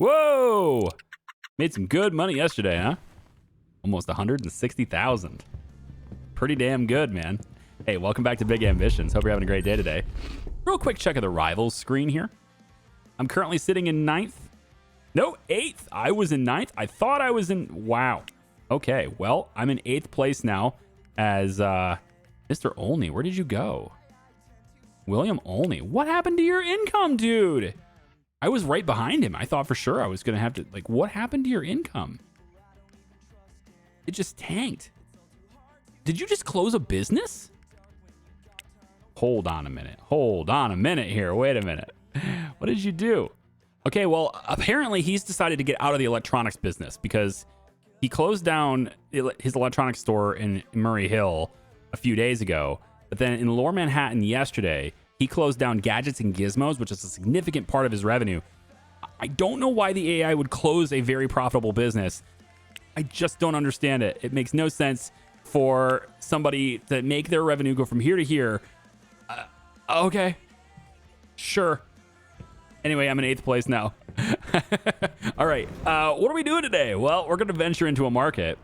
Whoa! Made some good money yesterday, huh? Almost 160,000. Pretty damn good, man. Hey, welcome back to Big Ambitions. Hope you're having a great day today. Real quick check of the rivals screen here. I'm currently sitting in 9th. No, 8th. I was in 9th. I thought I was in... Wow. Okay, well, I'm in 8th place now as Mr. Olney. Where did you go? William Olney. What happened to your income, dude? I was right behind him. I thought for sure I was going to have to... Like, what happened to your income? It just tanked. Did you just close a business? Hold on a minute. Hold on a minute here. Wait a minute. What did you do? Okay, well, apparently he's decided to get out of the electronics business because he closed down his electronics store in Murray Hill a few days ago. But then in Lower Manhattan yesterday, he closed down Gadgets and Gizmos, which is a significant part of his revenue. I don't know why the AI would close a very profitable business. I just don't understand it. It makes no sense for somebody to make their revenue go from here to here. Okay. Sure. Anyway, I'm in 8th place now. All right. What are we doing today? Well, we're going to venture into a market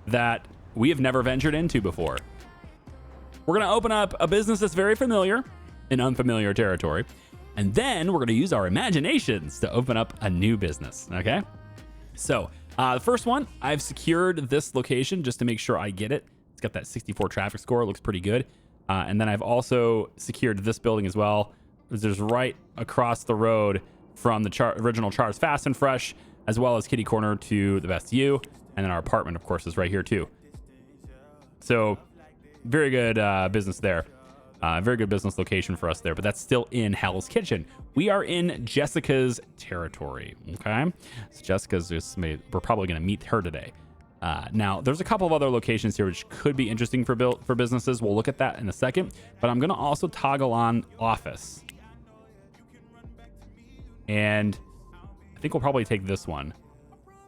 that we have never ventured into before. We're going to open up a business that's very familiar in unfamiliar territory. And then we're going to use our imaginations to open up a new business. Okay. So the first one, I've secured this location just to make sure I get it. It's got that 64 traffic score. It looks pretty good. And then I've also secured this building as well. There's right across the road from the original Char's Fast and Fresh, as well as kitty corner to the Best View. And then our apartment, of course, is right here too. So very good business there. Very good business location for us there, but that's still in Hell's Kitchen. We are in Jessica's territory, okay? So Jessica's just we're probably going to meet her today. Now, there's a couple of other locations here which could be interesting for businesses. We'll look at that in a second, but I'm going to also toggle on office. And I think we'll probably take this one.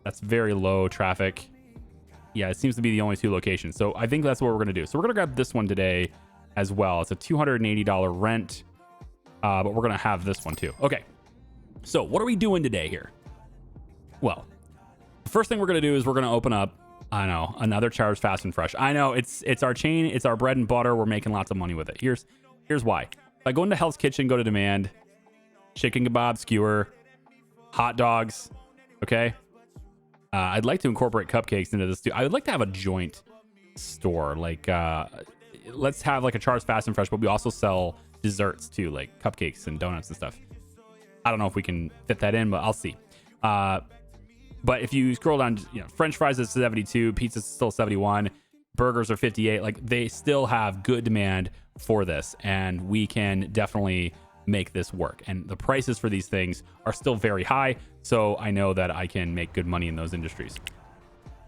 That's very low traffic. Yeah, it seems to be the only two locations. So I think that's what we're going to do. So we're going to grab this one today as well. It's a $280 rent, but we're going to have this one too. Okay, so what are we doing today here? Well, the first thing we're going to do is we're going to open up, I know, another Char's Fast and Fresh. I know, it's our chain. It's our bread and butter. We're making lots of money with it. Here's why. If I go into Hell's Kitchen, go to demand, chicken kebab, skewer, hot dogs, okay? I'd like to incorporate cupcakes into this too. I would like to have a joint store, like let's have like a Char's Fast and Fresh, but we also sell desserts too, like cupcakes and donuts and stuff. I don't know if we can fit that in, but I'll see. But if you scroll down, you know, French fries is 72, pizza's still 71, burgers are 58. Like they still have good demand for this, and we can definitely make this work. And the prices for these things are still very high, so I know that I can make good money in those industries.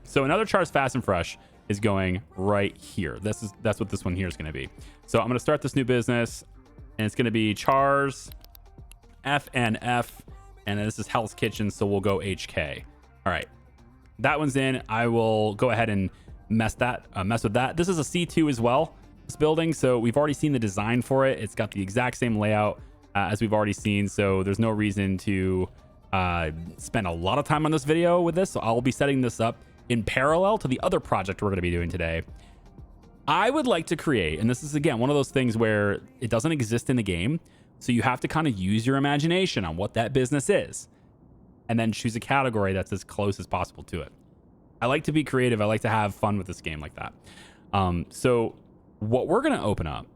So another Char's Fast and Fresh is going right here. That's what this one here is going to be. So I'm going to start this new business, and it's going to be Char's FNF, and this is Hell's Kitchen, so we'll go HK. All right, that one's in. I will go ahead and mess with that. This is a C2 as well, this building, so we've already seen the design for it. It's got the exact same layout as we've already seen, so there's no reason to spend a lot of time on this video with this. So I'll be setting this up in parallel to the other project we're going to be doing today. I would like to create, and this is again one of those things where it doesn't exist in the game, so you have to kind of use your imagination on what that business is, and then choose a category that's as close as possible to it. I like to be creative. I like to have fun with this game like that. So what we're going to open up,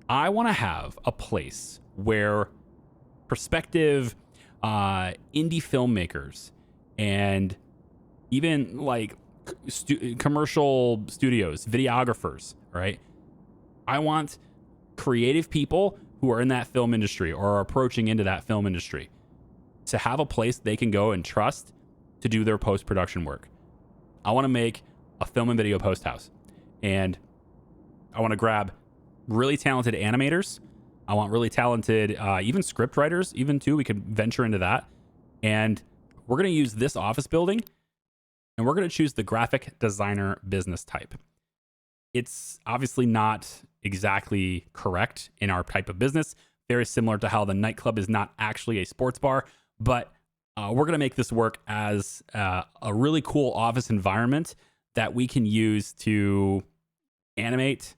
I want to have a place where prospective indie filmmakers and even like commercial studios, videographers, right? I want creative people who are in that film industry or are approaching into that film industry to have a place they can go and trust to do their post-production work. I want to make a film and video post house, and I want to grab really talented animators. I want really talented, even script writers, even too. We could venture into that. And we're going to use this office building, and we're going to choose the graphic designer business type. It's obviously not exactly correct in our type of business. Very similar to how the nightclub is not actually a sports bar, but we're going to make this work as a really cool office environment that we can use to animate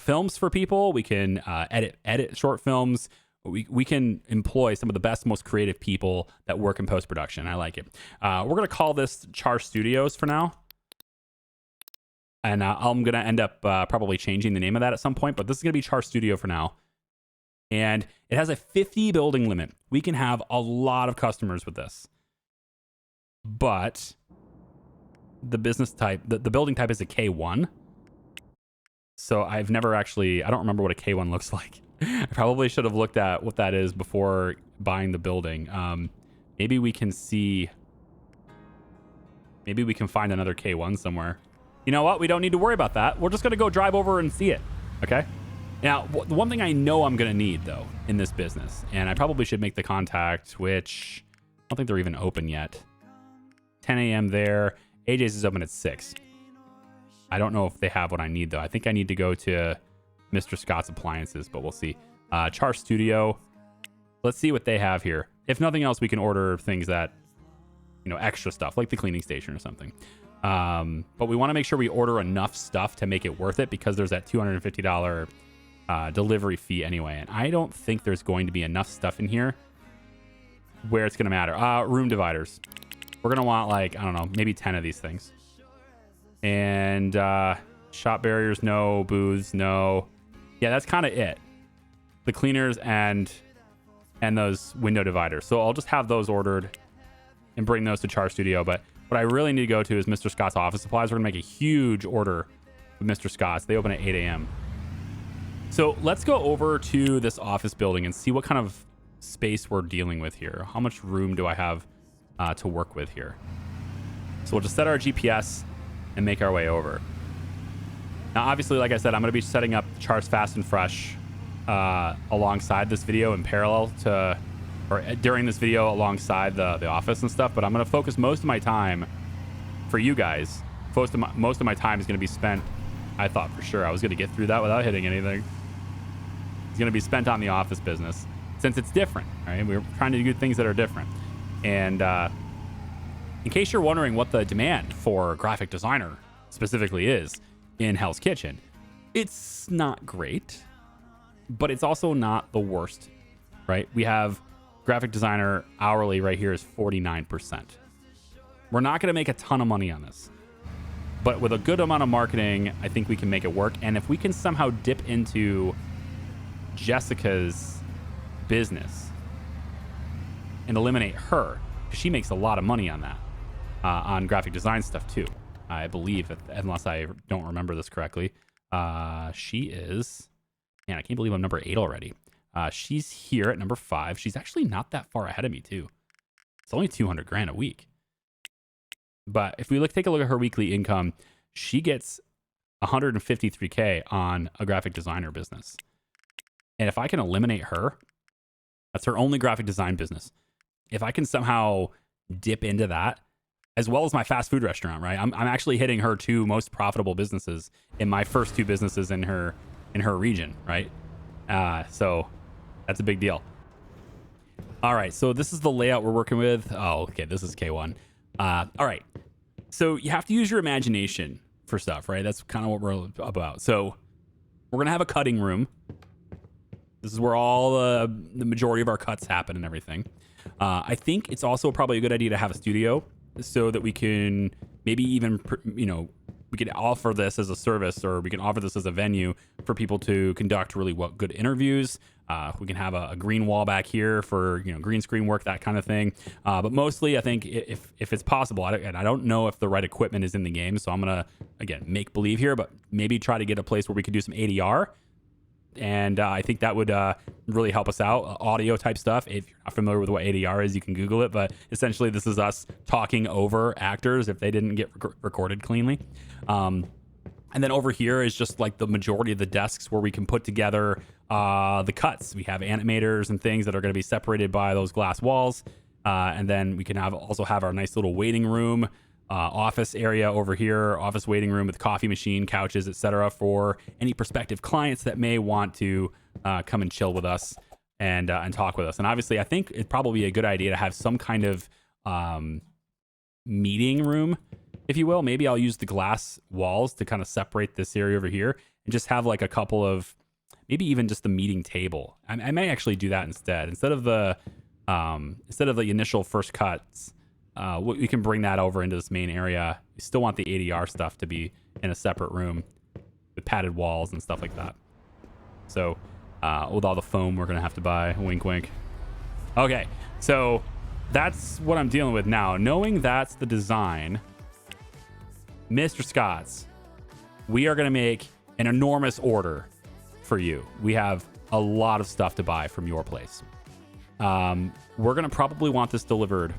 films for people. We can edit short films. We can employ some of the best, most creative people that work in post-production. I like it. We're going to call this Char Studios for now. And I'm going to end up probably changing the name of that at some point, but this is going to be Char Studio for now. And it has a 50 building limit. We can have a lot of customers with this. But the business type, the building type is a K1. So I've never actually, I don't remember what a K1 looks like. I probably should have looked at what that is before buying the building. Maybe we can see, maybe we can find another K1 somewhere. You know what? We don't need to worry about that. We're just going to go drive over and see it. Okay. Now, the one thing I know I'm going to need, though, in this business, and I probably should make the contact, which I don't think they're even open yet. 10 a.m. there. AJ's is open at 6. I don't know if they have what I need, though. I think I need to go to Mr. Scott's Appliances, but we'll see. Char Studio. Let's see what they have here. If nothing else, we can order things that, you know, extra stuff, like the cleaning station or something. But we want to make sure we order enough stuff to make it worth it, because there's that $250 delivery fee anyway. And I don't think there's going to be enough stuff in here where it's going to matter. Room dividers. We're going to want, like, I don't know, maybe 10 of these things. And shop barriers, no. Booths, no. Yeah, that's kind of it. The cleaners and those window dividers. So I'll just have those ordered and bring those to Char Studio. But what I really need to go to is Mr. Scott's Office Supplies. We're going to make a huge order with Mr. Scott's. They open at 8 a.m. So let's go over to this office building and see what kind of space we're dealing with here. How much room do I have to work with here? So we'll just set our GPS and make our way over. Now, obviously, like I said, I'm going to be setting up Char's Fast and Fresh alongside this video in parallel to, or during this video alongside the office and stuff. But I'm going to focus most of my time for you guys. Most of my time is going to be spent. I thought for sure I was going to get through that without hitting anything. It's going to be spent on the office business since it's different, right? We're trying to do things that are different. And in case you're wondering what the demand for graphic designer specifically is in Hell's Kitchen, it's not great, but it's also not the worst, right? We have graphic designer hourly right here is 49%. We're not going to make a ton of money on this, but with a good amount of marketing, I think we can make it work. And if we can somehow dip into Jessica's business and eliminate her, because she makes a lot of money on that, on graphic design stuff too, I believe, unless I don't remember this correctly. She is, man, I can't believe I'm number 8 already. She's here at number 5. She's actually not that far ahead of me too. It's only 200 grand a week. But if we take a look at her weekly income, she gets 153K on a graphic designer business. And if I can eliminate her, that's her only graphic design business. If I can somehow dip into that, as well as my fast food restaurant, right? I'm actually hitting her 2 most profitable businesses in my first 2 businesses in her region, right? So that's a big deal. All right, so this is the layout we're working with. Oh, okay, this is K1. All right, so you have to use your imagination for stuff, right? That's kind of what we're about. So we're gonna have a cutting room. This is where all the majority of our cuts happen and everything. I think it's also probably a good idea to have a studio so that we can maybe even, you know, we could offer this as a service, or we can offer this as a venue for people to conduct really good interviews. We can have a green wall back here for, you know, green screen work, that kind of thing. But mostly, I think if it's possible, and I don't know if the right equipment is in the game, so I'm gonna again make believe here, but maybe try to get a place where we could do some ADR. And I think that would really help us out. Audio type stuff. If you're not familiar with what ADR is, you can Google it. But essentially, this is us talking over actors if they didn't get recorded cleanly. And then over here is just like the majority of the desks where we can put together the cuts. We have animators and things that are going to be separated by those glass walls. And then we can also have our nice little waiting room. Office area over here, office waiting room with coffee machine, couches, etc., for any prospective clients that may want to come and chill with us and talk with us. And obviously, I think it'd probably be a good idea to have some kind of meeting room, if you will. Maybe I'll use the glass walls to kind of separate this area over here and just have like a couple of, maybe even just the meeting table. I may actually do that instead of the initial first cuts. We can bring that over into this main area. We still want the ADR stuff to be in a separate room with padded walls and stuff like that. So with all the foam we're gonna have to buy, wink wink. Okay, so that's what I'm dealing with now. Knowing that's the design, Mr. Scotts, we are gonna make an enormous order for you. We have a lot of stuff to buy from your place. We're gonna probably want this delivered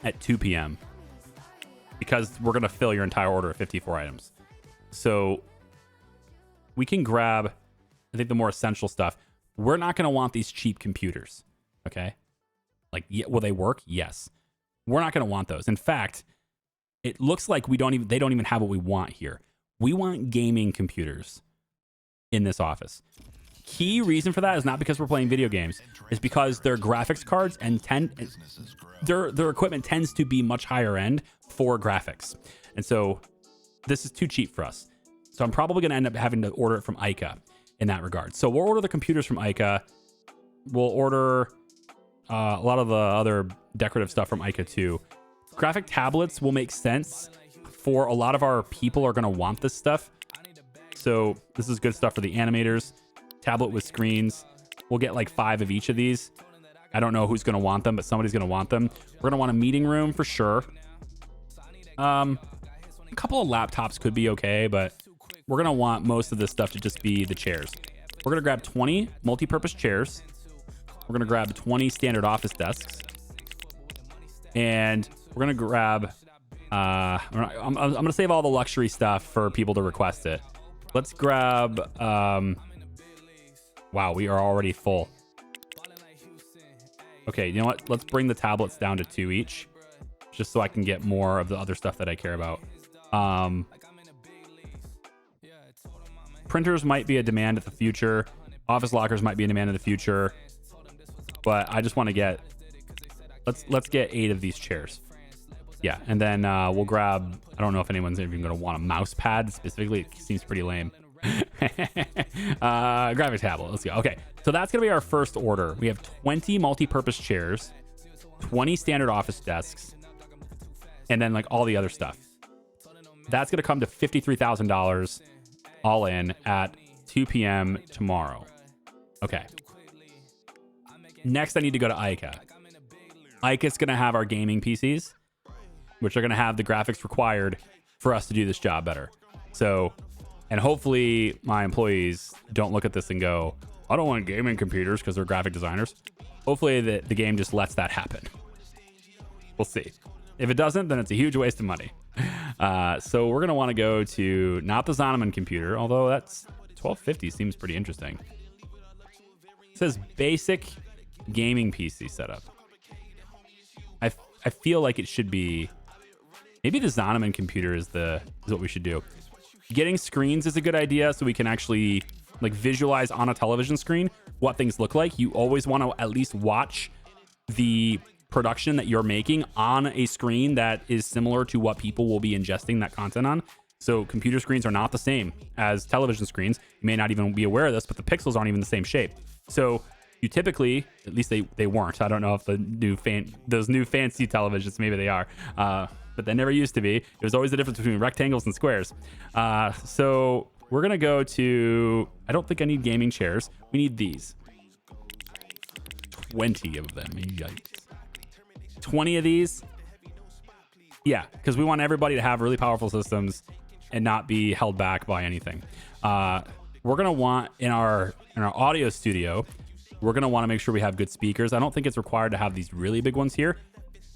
at 2 p.m. because we're gonna fill your entire order of 54 items. So we can grab, I think, the more essential stuff. We're not gonna want these cheap computers, okay? Like, will they work? Yes. We're not gonna want those. In fact, it looks like they don't even have what we want here. We want gaming computers in this office. Key reason for that is not because we're playing video games. It's because their graphics cards and their equipment tends to be much higher end for graphics. And so this is too cheap for us. So I'm probably going to end up having to order it from ICA in that regard. So we'll order the computers from ICA. We'll order a lot of the other decorative stuff from ICA too. Graphic tablets will make sense for a lot of our people are going to want this stuff. So this is good stuff for the animators. Tablet with screens. We'll get like 5 of each of these. I don't know who's going to want them, but somebody's going to want them. We're going to want a meeting room for sure. A couple of laptops could be okay, but we're going to want most of this stuff to just be the chairs. We're going to grab 20 multi-purpose chairs. We're going to grab 20 standard office desks. And we're going to grab... I'm going to save all the luxury stuff for people to request it. Let's grab... wow, we are already full. Okay, you know what? Let's bring the tablets down to 2 each, just so I can get more of the other stuff that I care about. Printers might be a demand in the future. Office lockers might be a demand in the future. But I just want to get... Let's get 8 of these chairs. Yeah, and then we'll grab... I don't know if anyone's even going to want a mouse pad specifically. It seems pretty lame. Graphic tablet. Let's go. Okay, so that's gonna be our first order. We have 20 multi-purpose chairs, 20 standard office desks, and then like all the other stuff. That's gonna come to $53,000 all in at 2 p.m. tomorrow. Okay. Next, I need to go to ICA. ICA's gonna have our gaming PCs, which are gonna have the graphics required for us to do this job better. So. And hopefully my employees don't look at this and go, I don't want gaming computers because they're graphic designers. Hopefully the game just lets that happen. We'll see. If it doesn't, then it's a huge waste of money. So we're going to want to go to not the Zoneman computer, although that's $1250 seems pretty interesting. It says basic gaming PC setup. I feel like it should be, maybe the Zoneman computer is what we should do. Getting screens is a good idea so we can actually like visualize on a television screen what things look like. You always want to at least watch the production that you're making on a screen that is similar to what people will be ingesting that content on. So computer screens are not the same as television screens. You may not even be aware of this, but the pixels aren't even the same shape. So you typically, at least they weren't. I don't know if those new fancy televisions, maybe they are. But they never used to be. It was always the difference between rectangles and squares. So we're going to go to... I don't think I need gaming chairs. We need these. 20 of them. Yikes. 20 of these. Yeah, because we want everybody to have really powerful systems and not be held back by anything. We're going to want, in our audio studio, we're going to want to make sure we have good speakers. I don't think it's required to have these really big ones here.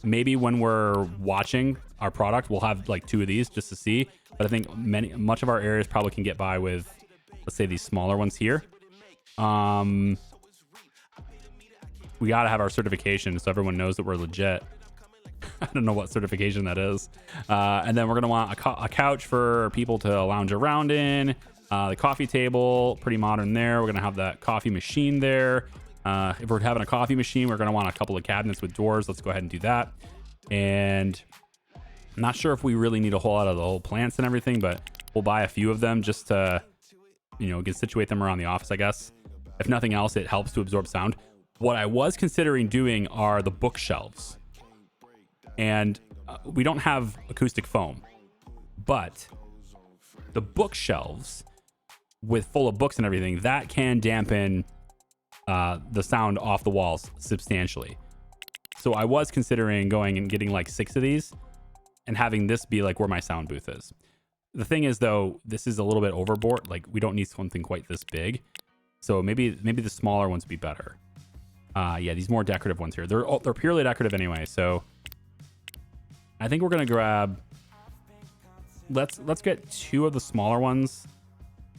Maybe when we're watching our product, we'll have like 2 of these just to see. But I think much of our areas probably can get by with, let's say, these smaller ones here. We got to have our certification so everyone knows that we're legit. I don't know what certification that is. And then we're going to want a couch for people to lounge around in. The coffee table, pretty modern there. We're going to have that coffee machine there. If we're having a coffee machine, we're going to want a couple of cabinets with doors. Let's go ahead and do that. And I'm not sure if we really need a whole lot of the whole plants and everything, but we'll buy a few of them just to, you know, situate them around the office, I guess. If nothing else, it helps to absorb sound. What I was considering doing are the bookshelves. And we don't have acoustic foam, but the bookshelves with full of books and everything, that can dampen the sound off the walls substantially. So I was considering going and getting like 6 of these and having this be like where my sound booth is. The thing is, though, this is a little bit overboard. Like, we don't need something quite this big. So maybe the smaller ones would be better. Yeah, these more decorative ones here. They're purely decorative anyway. So I think we're gonna grab. Let's get 2 of the smaller ones.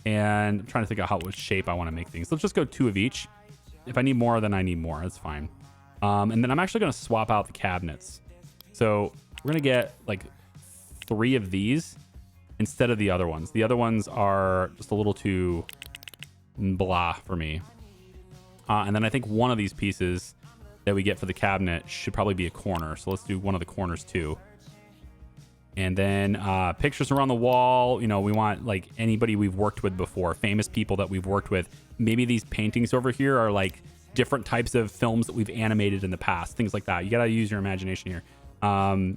And I'm trying to think of what shape I want to make things. Let's just go 2 of each. If I need more, then I need more. That's fine. And then I'm actually gonna swap out the cabinets. So we're gonna get like 3 of these instead of the other ones. The other ones are just a little too blah for me. And then I think one of these pieces that we get for the cabinet should probably be a corner. So let's do one of the corners too. And then pictures around the wall. You know, we want like anybody we've worked with before, famous people that we've worked with. Maybe these paintings over here are like different types of films that we've animated in the past, things like that. You got to use your imagination here. So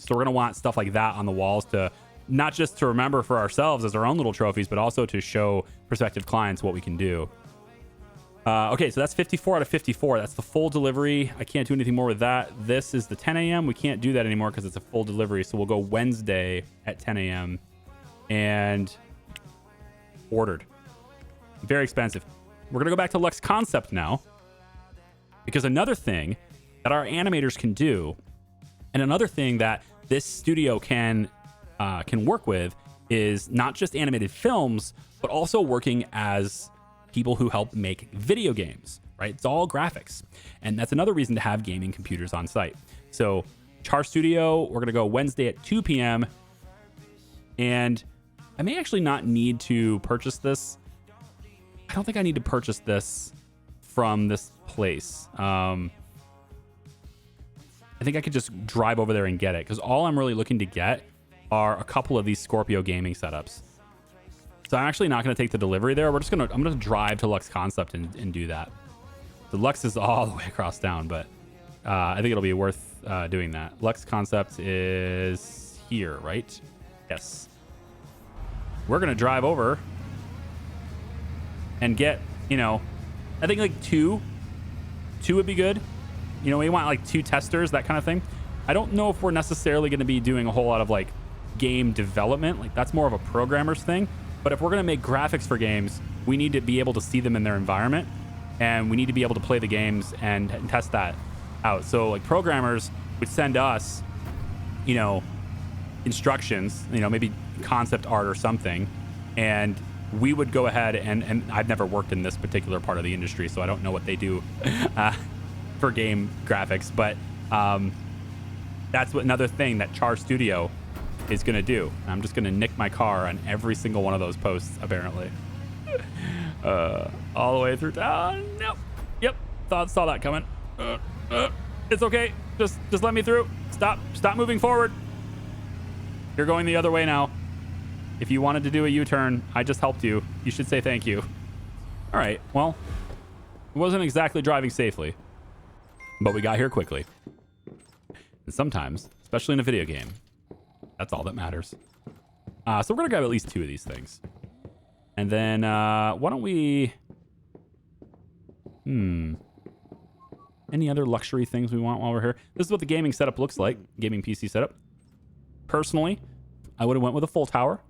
we're going to want stuff like that on the walls to not just to remember for ourselves as our own little trophies, but also to show prospective clients what we can do. Okay, so that's 54 out of 54. That's the full delivery. I can't do anything more with that. This is the 10 a.m. We can't do that anymore because it's a full delivery. So we'll go Wednesday at 10 a.m. and ordered. Very expensive. We're going to go back to Lux Concept now, because another thing that our animators can do, and another thing that this studio can work with, is not just animated films, but also working as people who help make video games, right? It's all graphics. And that's another reason to have gaming computers on site. So Char Studio, we're going to go Wednesday at 2 p.m. And I may actually not need to purchase this. I don't think I need to purchase this from this place. I think I could just drive over there and get it, because all I'm really looking to get are a couple of these Scorpio gaming setups. So I'm actually not going to take the delivery there. I'm going to drive to Lux Concept and do that. The Lux is all the way across town, but I think it'll be worth doing that. Lux Concept is here, right? Yes. We're going to drive over and get, you know, I think like two would be good. You know, we want like 2 testers, that kind of thing. I don't know if we're necessarily going to be doing a whole lot of like game development. Like, that's more of a programmer's thing. But if we're going to make graphics for games, we need to be able to see them in their environment, and we need to be able to play the games and test that out. So like programmers would send us, you know, instructions, you know, maybe concept art or something, and we would go ahead and I've never worked in this particular part of the industry, so I don't know what they do for game graphics, but that's what another thing that Char Studio is going to do. I'm just going to nick my car on every single one of those posts, apparently. All the way through town. Nope. Yep. Saw that coming. It's okay. Just let me through. Stop moving forward. You're going the other way now. If you wanted to do a U-turn, I just helped you. You should say thank you. All right. Well, it wasn't exactly driving safely, but we got here quickly. And sometimes, especially in a video game, that's all that matters. So we're going to grab at least 2 of these things. And then why don't we... Any other luxury things we want while we're here? This is what the gaming setup looks like. Gaming PC setup. Personally, I would have went with a full tower.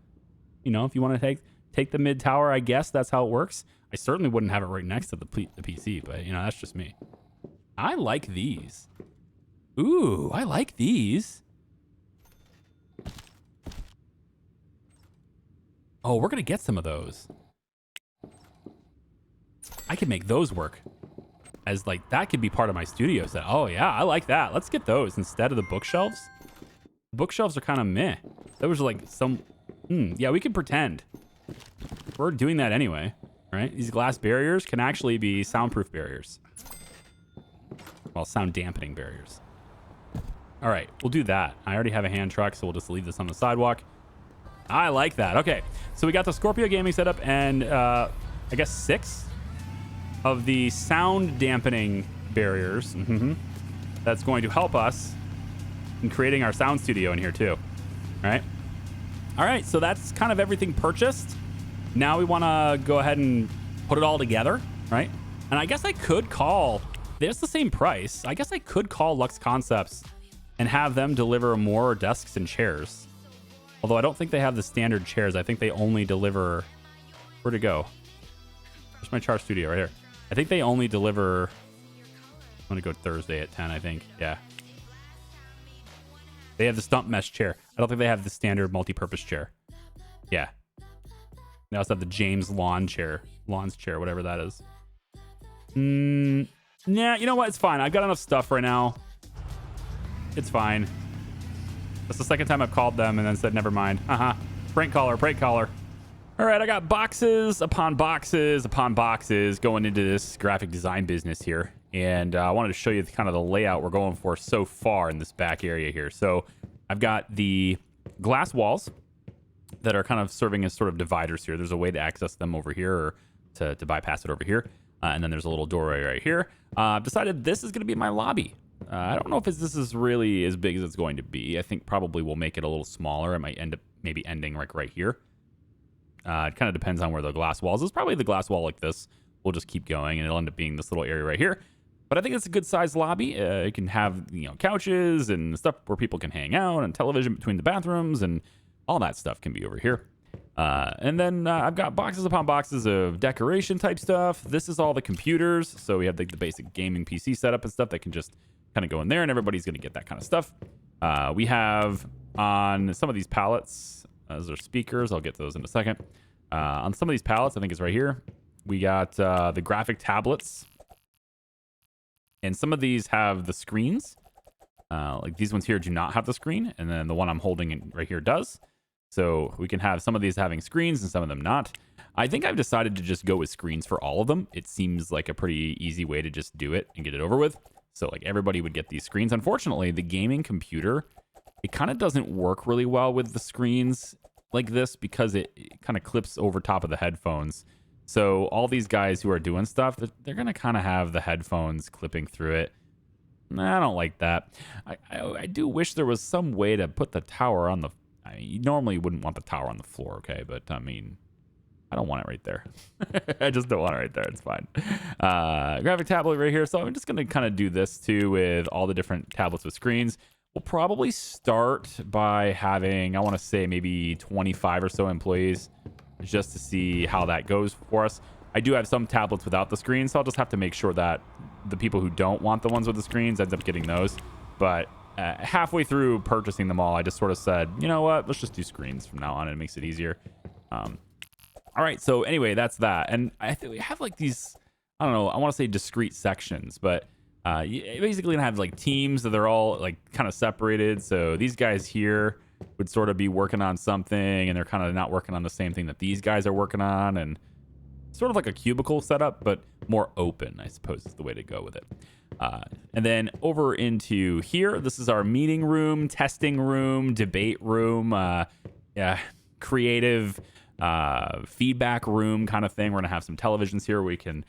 You know, if you want to take the mid tower, I guess that's how it works. I certainly wouldn't have it right next to the PC, but, you know, that's just me. I like these. Ooh, I like these. Oh, we're going to get some of those. I could make those work as like, that could be part of my studio set. Oh yeah, I like that. Let's get those instead of the bookshelves. Bookshelves are kind of meh. Those are like some, yeah, we can pretend. We're doing that anyway. All right, these glass barriers can actually be soundproof barriers. Well, sound dampening barriers. All right, we'll do that. I already have a hand truck, so we'll just leave this on the sidewalk. I like that. Okay, so we got the Scorpio Gaming setup and I guess 6 of the sound dampening barriers. That's going to help us in creating our sound studio in here too. All right, so that's kind of everything purchased. Now we want to go ahead and put it all together, right? And I guess I could call, there's the same price. I guess I could call Lux Concepts and have them deliver more desks and chairs. Although I don't think they have the standard chairs. I think they only deliver, where'd it go? Where's my Char Studio? Right here. I think they only deliver, I'm gonna go Thursday at 10, I think. Yeah. They have the stump mesh chair. I don't think they have the standard multi-purpose chair. Yeah. They also have the James Lawn's chair, whatever that is. Nah, you know what? It's fine. I've got enough stuff right now. It's fine. That's the second time I've called them and then said, never mind. Prank caller. All right, I got boxes upon boxes upon boxes going into this graphic design business here. And I wanted to show you kind of the layout we're going for so far in this back area here. So I've got the glass walls that are kind of serving as sort of dividers here. There's a way to access them over here or to bypass it over here. And then there's a little doorway right here. I've decided this is going to be my lobby. I don't know if this is really as big as it's going to be. I think probably we'll make it a little smaller. It might end up maybe ending like right here. It kind of depends on where the glass walls is. Probably the glass wall like this. We'll just keep going and it'll end up being this little area right here. But I think it's a good sized lobby. It can have, couches and stuff where people can hang out and television between the bathrooms and all that stuff can be over here. And then I've got boxes upon boxes of decoration type stuff. This is all the computers. So we have the basic gaming PC setup and stuff that can just kind of go in there and everybody's going to get that kind of stuff. We have on some of these pallets, those are speakers. I'll get those in a second. On some of these pallets, I think it's right here. We got the graphic tablets. And some of these have the screens. Like these ones here do not have the screen. And then the one I'm holding right here does. So we can have some of these having screens and some of them not. I think I've decided to just go with screens for all of them. It seems like a pretty easy way to just do it and get it over with. So like everybody would get these screens. Unfortunately, the gaming computer, it kind of doesn't work really well with the screens like this because it kind of clips over top of the headphones. So all these guys who are doing stuff, they're going to kind of have the headphones clipping through it. I don't like that. I do wish there was some way to put the tower on the... I mean, you normally wouldn't want the tower on the floor, okay? But, I mean, I don't want it right there. I just don't want it right there. It's fine. Graphic tablet right here. So I'm just going to kind of do this, too, with all the different tablets with screens. We'll probably start by having, I want to say, maybe 25 or so employees just to see how that goes for us. I do have some tablets without the screen, so I'll just have to make sure that the people who don't want the ones with the screens ends up getting those. But halfway through purchasing them all, I just sort of said, you know what, let's just do screens from now on. It makes it easier. All right, so anyway, that's that. And I think we have like these, I don't know, I want to say discrete sections, but you basically gonna have like teams that they're all like kind of separated. So these guys here would sort of be working on something and they're kind of not working on the same thing that these guys are working on, and sort of like a cubicle setup, but more open, I suppose is the way to go with it. And then over into here, this is our meeting room, testing room, debate room, creative feedback room kind of thing. We're gonna have some televisions here where we can,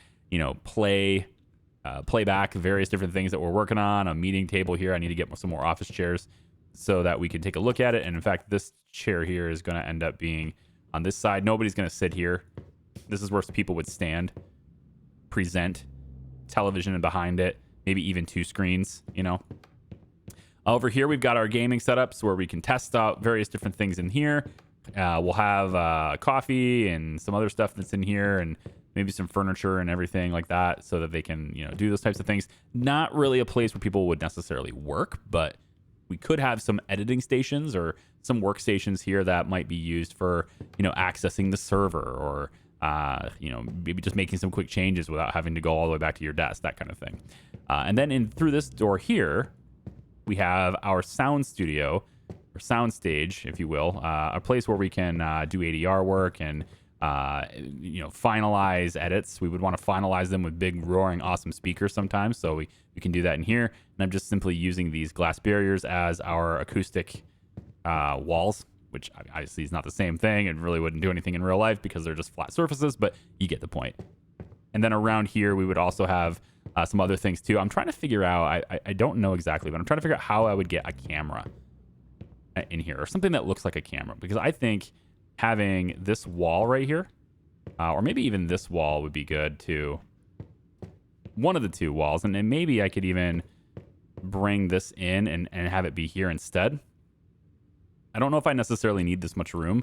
play back various different things that we're working on. A meeting table here. I need to get some more office chairs so that we can take a look at it. And in fact, this chair here is going to end up being on this side. Nobody's going to sit here. This is where people would stand, present, television and behind it, maybe even 2 screens, Over here, we've got our gaming setups where we can test out various different things in here. We'll have coffee and some other stuff that's in here, and maybe some furniture and everything like that so that they can, do those types of things. Not really a place where people would necessarily work, but we could have some editing stations or some workstations here that might be used for, accessing the server or, maybe just making some quick changes without having to go all the way back to your desk, that kind of thing. And then through this door here, we have our sound studio or sound stage, if you will, a place where we can do ADR work and finalize edits. We would want to finalize them with big, roaring, awesome speakers sometimes. So we can do that in here. And I'm just simply using these glass barriers as our acoustic walls, which obviously is not the same thing and really wouldn't do anything in real life because they're just flat surfaces, but you get the point. And then around here, we would also have some other things too. I'm trying to figure out, I don't know exactly, but I'm trying to figure out how I would get a camera in here or something that looks like a camera, because I think having this wall right here, or maybe even this wall would be good too. One of the two walls. And then maybe I could even bring this in and have it be here instead. I don't know if I necessarily need this much room,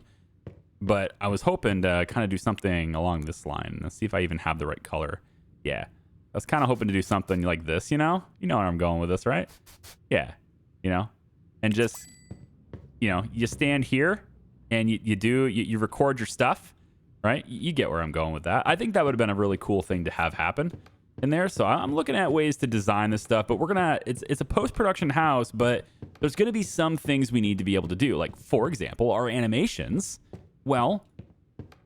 but I was hoping to kind of do something along this line. Let's see if I even have the right color. Yeah. I was kind of hoping to do something like this, you know? You know where I'm going with this, right? Yeah. And just, you stand here and you record your stuff, right? You get where I'm going with that. I think that would have been a really cool thing to have happen in there. So I'm looking at ways to design this stuff, but it's a post-production house, but there's going to be some things we need to be able to do. Like, for example, our animations. Well,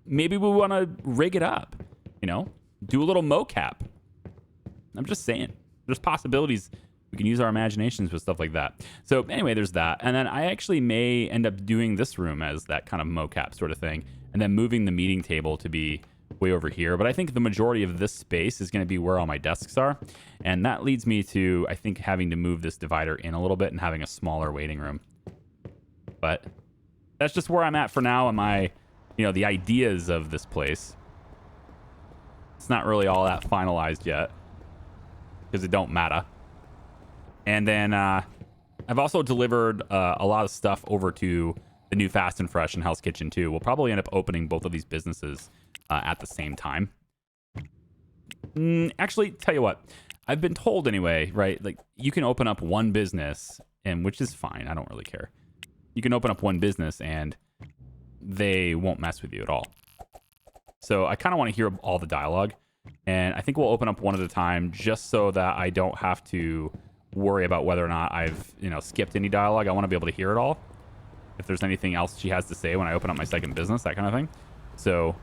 maybe we want to rig it up, do a little mocap. I'm just saying, there's possibilities. We can use our imaginations with stuff like that. So anyway, there's that. And then I actually may end up doing this room as that kind of mocap sort of thing, and then moving the meeting table to be way over here. But I think the majority of this space is going to be where all my desks are. And that leads me to, I think, having to move this divider in a little bit and having a smaller waiting room. But that's just where I'm at for now on my, the ideas of this place. It's not really all that finalized yet because it don't matter. And then I've also delivered a lot of stuff over to the new Fast and Fresh and Hell's Kitchen too. We'll probably end up opening both of these businesses at the same time. Actually, tell you what, I've been told anyway, right? Like, you can open up one business, and which is fine. I don't really care. You can open up one business and they won't mess with you at all. So I kind of want to hear all the dialogue, and I think we'll open up one at a time just so that I don't have to worry about whether or not I've, skipped any dialogue. I want to be able to hear it all. If there's anything else she has to say when I open up my second business, that kind of thing. So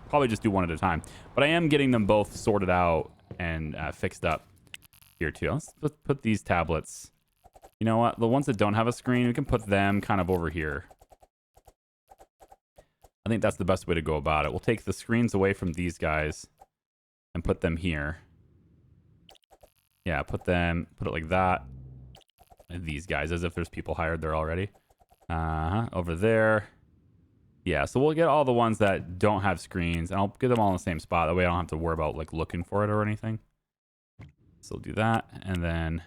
probably just do one at a time. But I am getting them both sorted out and fixed up here too. Let's put these tablets. You know what? The ones that don't have a screen, we can put them kind of over here. I think that's the best way to go about it. We'll take the screens away from these guys and put them here. Yeah, put it like that. And these guys, as if there's people hired there already. Over there. Yeah, so we'll get all the ones that don't have screens, and I'll get them all in the same spot. That way I don't have to worry about like looking for it or anything. So we'll do that, and then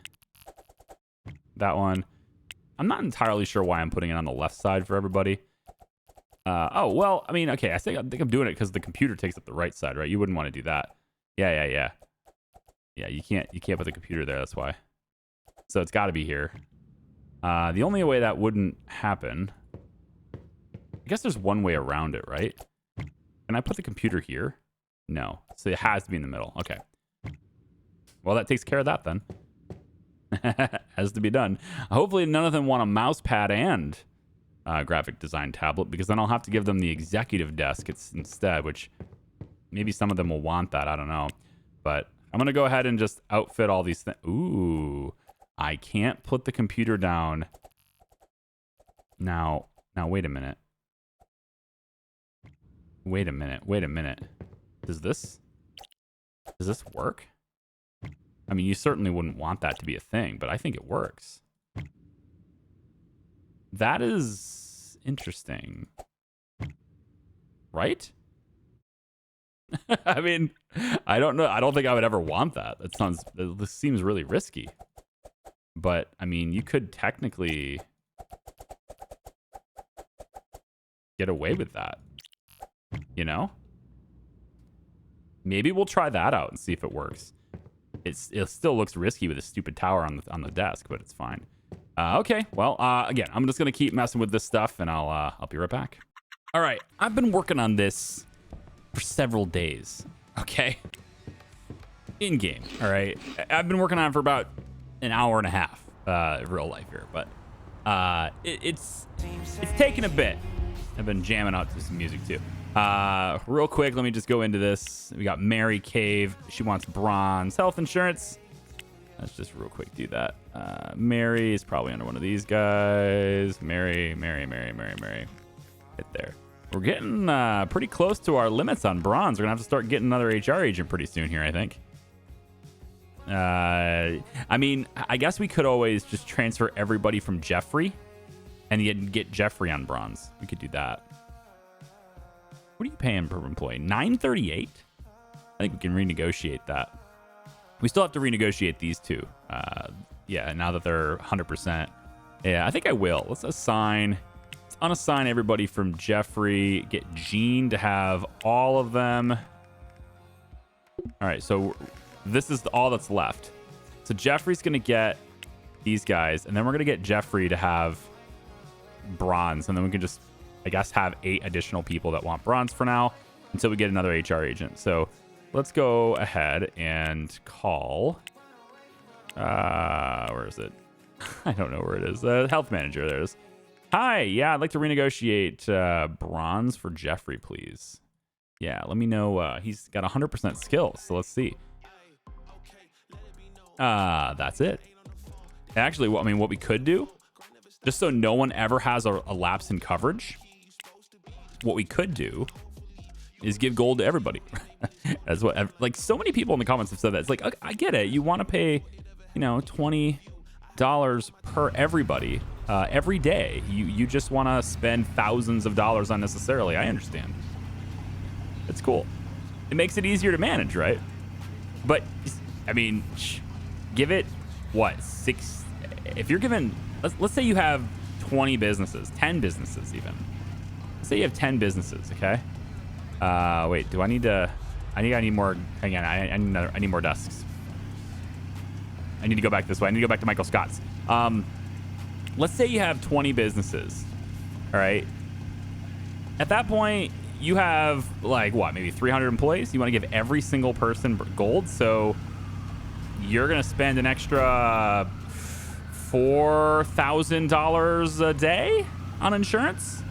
that one. I'm not entirely sure why I'm putting it on the left side for everybody. Oh, well, I mean, okay, I think I'm doing it because the computer takes up the right side, right? You wouldn't want to do that. Yeah. Yeah, you can't put the computer there, that's why. So it's got to be here. The only way that wouldn't happen, I guess there's one way around it, right? Can I put the computer here? No. So it has to be in the middle. Okay. Well, that takes care of that then. Has to be done. Hopefully none of them want a mouse pad and graphic design tablet, because then I'll have to give them the executive desk instead, which maybe some of them will want that. I don't know. But I'm going to go ahead and just outfit all these things. Ooh, I can't put the computer down. Now, wait a minute. Wait a minute. Does this work? I mean, you certainly wouldn't want that to be a thing, but I think it works. That is interesting. Right? I mean, I don't know. I don't think I would ever want that. This seems really risky. But, I mean, you could technically get away with that. Maybe we'll try that out and see if it works. It still looks risky with a stupid tower on the desk, but it's fine. Okay, well, again, I'm just gonna keep messing with this stuff, and I'll be right back. All right, I've been working on this for several days. Okay, in game. All right, I've been working on it for about an hour and a half, real life here, but it's taken a bit. I've been jamming out to some music too. Real quick, let me just go into this. We got Mary Cave. She wants bronze health insurance. Let's just real quick do that. Mary is probably under one of these guys. Mary. Right there. We're getting pretty close to our limits on bronze. We're gonna have to start getting another HR agent pretty soon here, I think. I mean, I guess we could always just transfer everybody from Jeffrey and get Jeffrey on bronze. We could do that. What are you paying per employee? $938? I think we can renegotiate that. We still have to renegotiate these two. Yeah, now that they're 100%. Yeah, I think I will. Let's unassign everybody from Jeffrey. Get Gene to have all of them. All right, so this is all that's left. So Jeffrey's going to get these guys, and then we're going to get Jeffrey to have bronze, and then we can just, I guess, have 8 additional people that want bronze for now until we get another HR agent. So let's go ahead and call. Where is it? I don't know where it is. Health manager. There it is. Hi. Yeah, I'd like to renegotiate bronze for Jeffrey, please. Yeah, let me know. He's got 100% skills. So let's see. That's it. Actually, I mean, what we could do, just so no one ever has a lapse in coverage, what we could do is give gold to everybody. That's what, like, so many people in the comments have said that. It's like, I get it. You want to pay, you know, $20 per everybody every day. You just want to spend thousands of dollars unnecessarily. I understand. It's cool. It makes it easier to manage, right? But I mean, give it what, 6? If you're given, let's say you have 20 businesses, 10 businesses even. Let's say you have 10 businesses, okay? Wait, do I need to? I need more. Hang on, I need more desks. I need to go back this way. I need to go back to Michael Scott's. Let's say you have 20 businesses. All right. At that point, you have like what, maybe 300 employees. You want to give every single person gold, so you're gonna spend an extra $4,000 a day on insurance.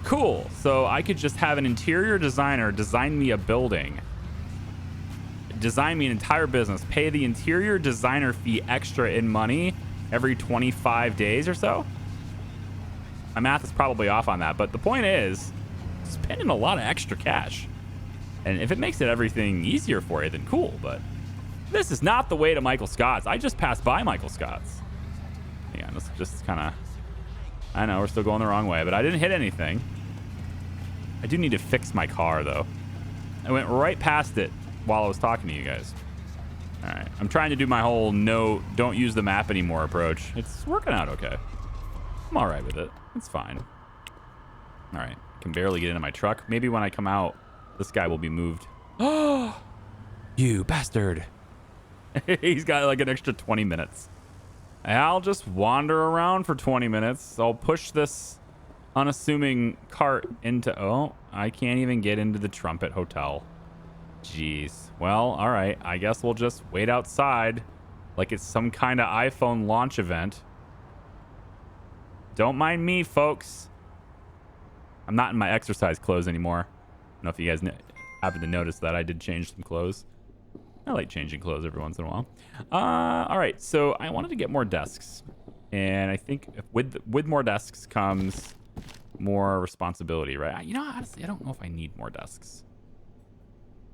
Cool. So I could just have an interior designer design me a building, design me an entire business, pay the interior designer fee extra in money every 25 days or so. My math is probably off on that, but the point is spending a lot of extra cash. And if it makes it everything easier for you, then cool. But this is not the way to Michael Scott's. I just passed by Michael Scott's. Yeah, this is just kind of, I know we're still going the wrong way, but I didn't hit anything. I do need to fix my car, though. I went right past it while I was talking to you guys. All right. I'm trying to do my whole don't use the map anymore approach. It's working out okay. I'm all right with it. It's fine. All right. I can barely get into my truck. Maybe when I come out, this guy will be moved. Oh, you bastard. He's got like an extra 20 minutes. I'll just wander around for 20 minutes. I'll push this unassuming cart into... Oh, I can't even get into the Trumpet Hotel. Jeez. Well, all right. I guess we'll just wait outside like it's some kind of iPhone launch event. Don't mind me, folks. I'm not in my exercise clothes anymore. I don't know if you guys happen to notice that. I did change some clothes. I like changing clothes every once in a while. All right, so I wanted to get more desks, and I think with more desks comes more responsibility, right? You know, honestly, I don't know if I need more desks.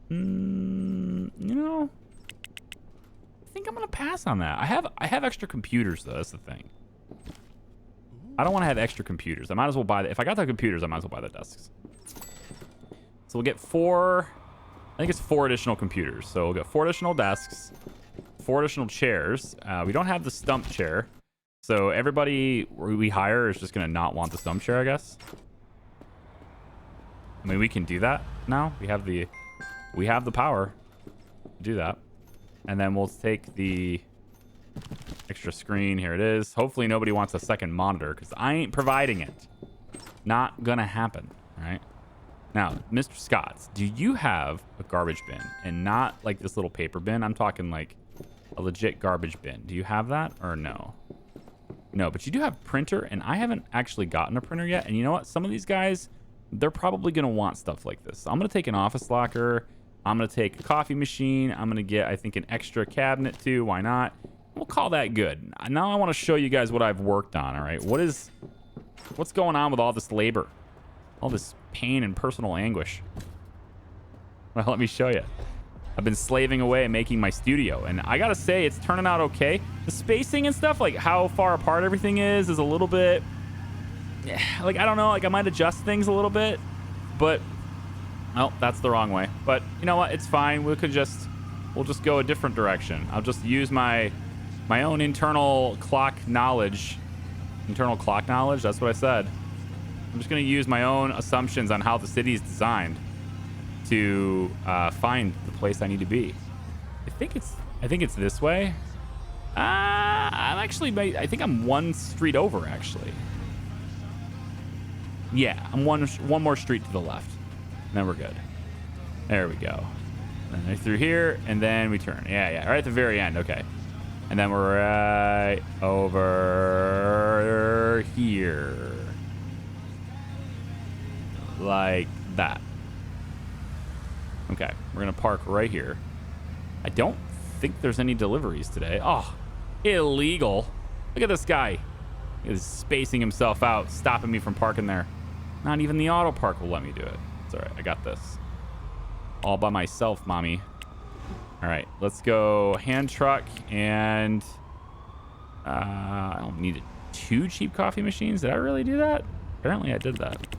You know, I think I'm gonna pass on that. I have extra computers though. That's the thing. I don't want to have extra computers. I might as well buy if I got the computers, I might as well buy the desks. So we'll get 4. I think it's 4 additional computers. So we'll get 4 additional desks, 4 additional chairs. We don't have the stump chair. So everybody we hire is just going to not want the stump chair, I guess. I mean, we can do that now. We have the power to do that. And then we'll take the extra screen. Here it is. Hopefully nobody wants a second monitor because I ain't providing it. Not going to happen. All right. Now, Mr. Scott's, do you have a garbage bin? And not like this little paper bin. I'm talking like a legit garbage bin. Do you have that or no? No, but you do have printer, and I haven't actually gotten a printer yet. And you know what? Some of these guys they're probably going to want stuff like this. So I'm going to take an office locker. I'm going to take a coffee machine. I'm going to get, I think, an extra cabinet too. Why not? We'll call that good. Now I want to show you guys what I've worked on, all right? What's going on with all this labor? All this pain and personal anguish. Well, let me show you. I've been slaving away making my studio, and I gotta say, it's turning out okay. The spacing and stuff, like how far apart everything is a little bit... like, I don't know, like I might adjust things a little bit, but... oh, that's the wrong way. But you know what? It's fine. We'll just go a different direction. I'll just use my own internal clock knowledge. Internal clock knowledge? That's what I said. I'm just going to use my own assumptions on how the city is designed to find the place I need to be. I think it's this way. I think I'm one street over, actually. Yeah, I'm one more street to the left. And then we're good. There we go. And then through here, and then we turn. Yeah, right at the very end. Okay. And then we're right over here. Like that. Okay, we're going to park right here. I don't think there's any deliveries today. Oh, illegal. Look at this guy. He's spacing himself out, stopping me from parking there. Not even the auto park will let me do it. It's all right. I got this. All by myself, mommy. All right, let's go hand truck and I don't need 2 cheap coffee machines. Did I really do that? Apparently I did that.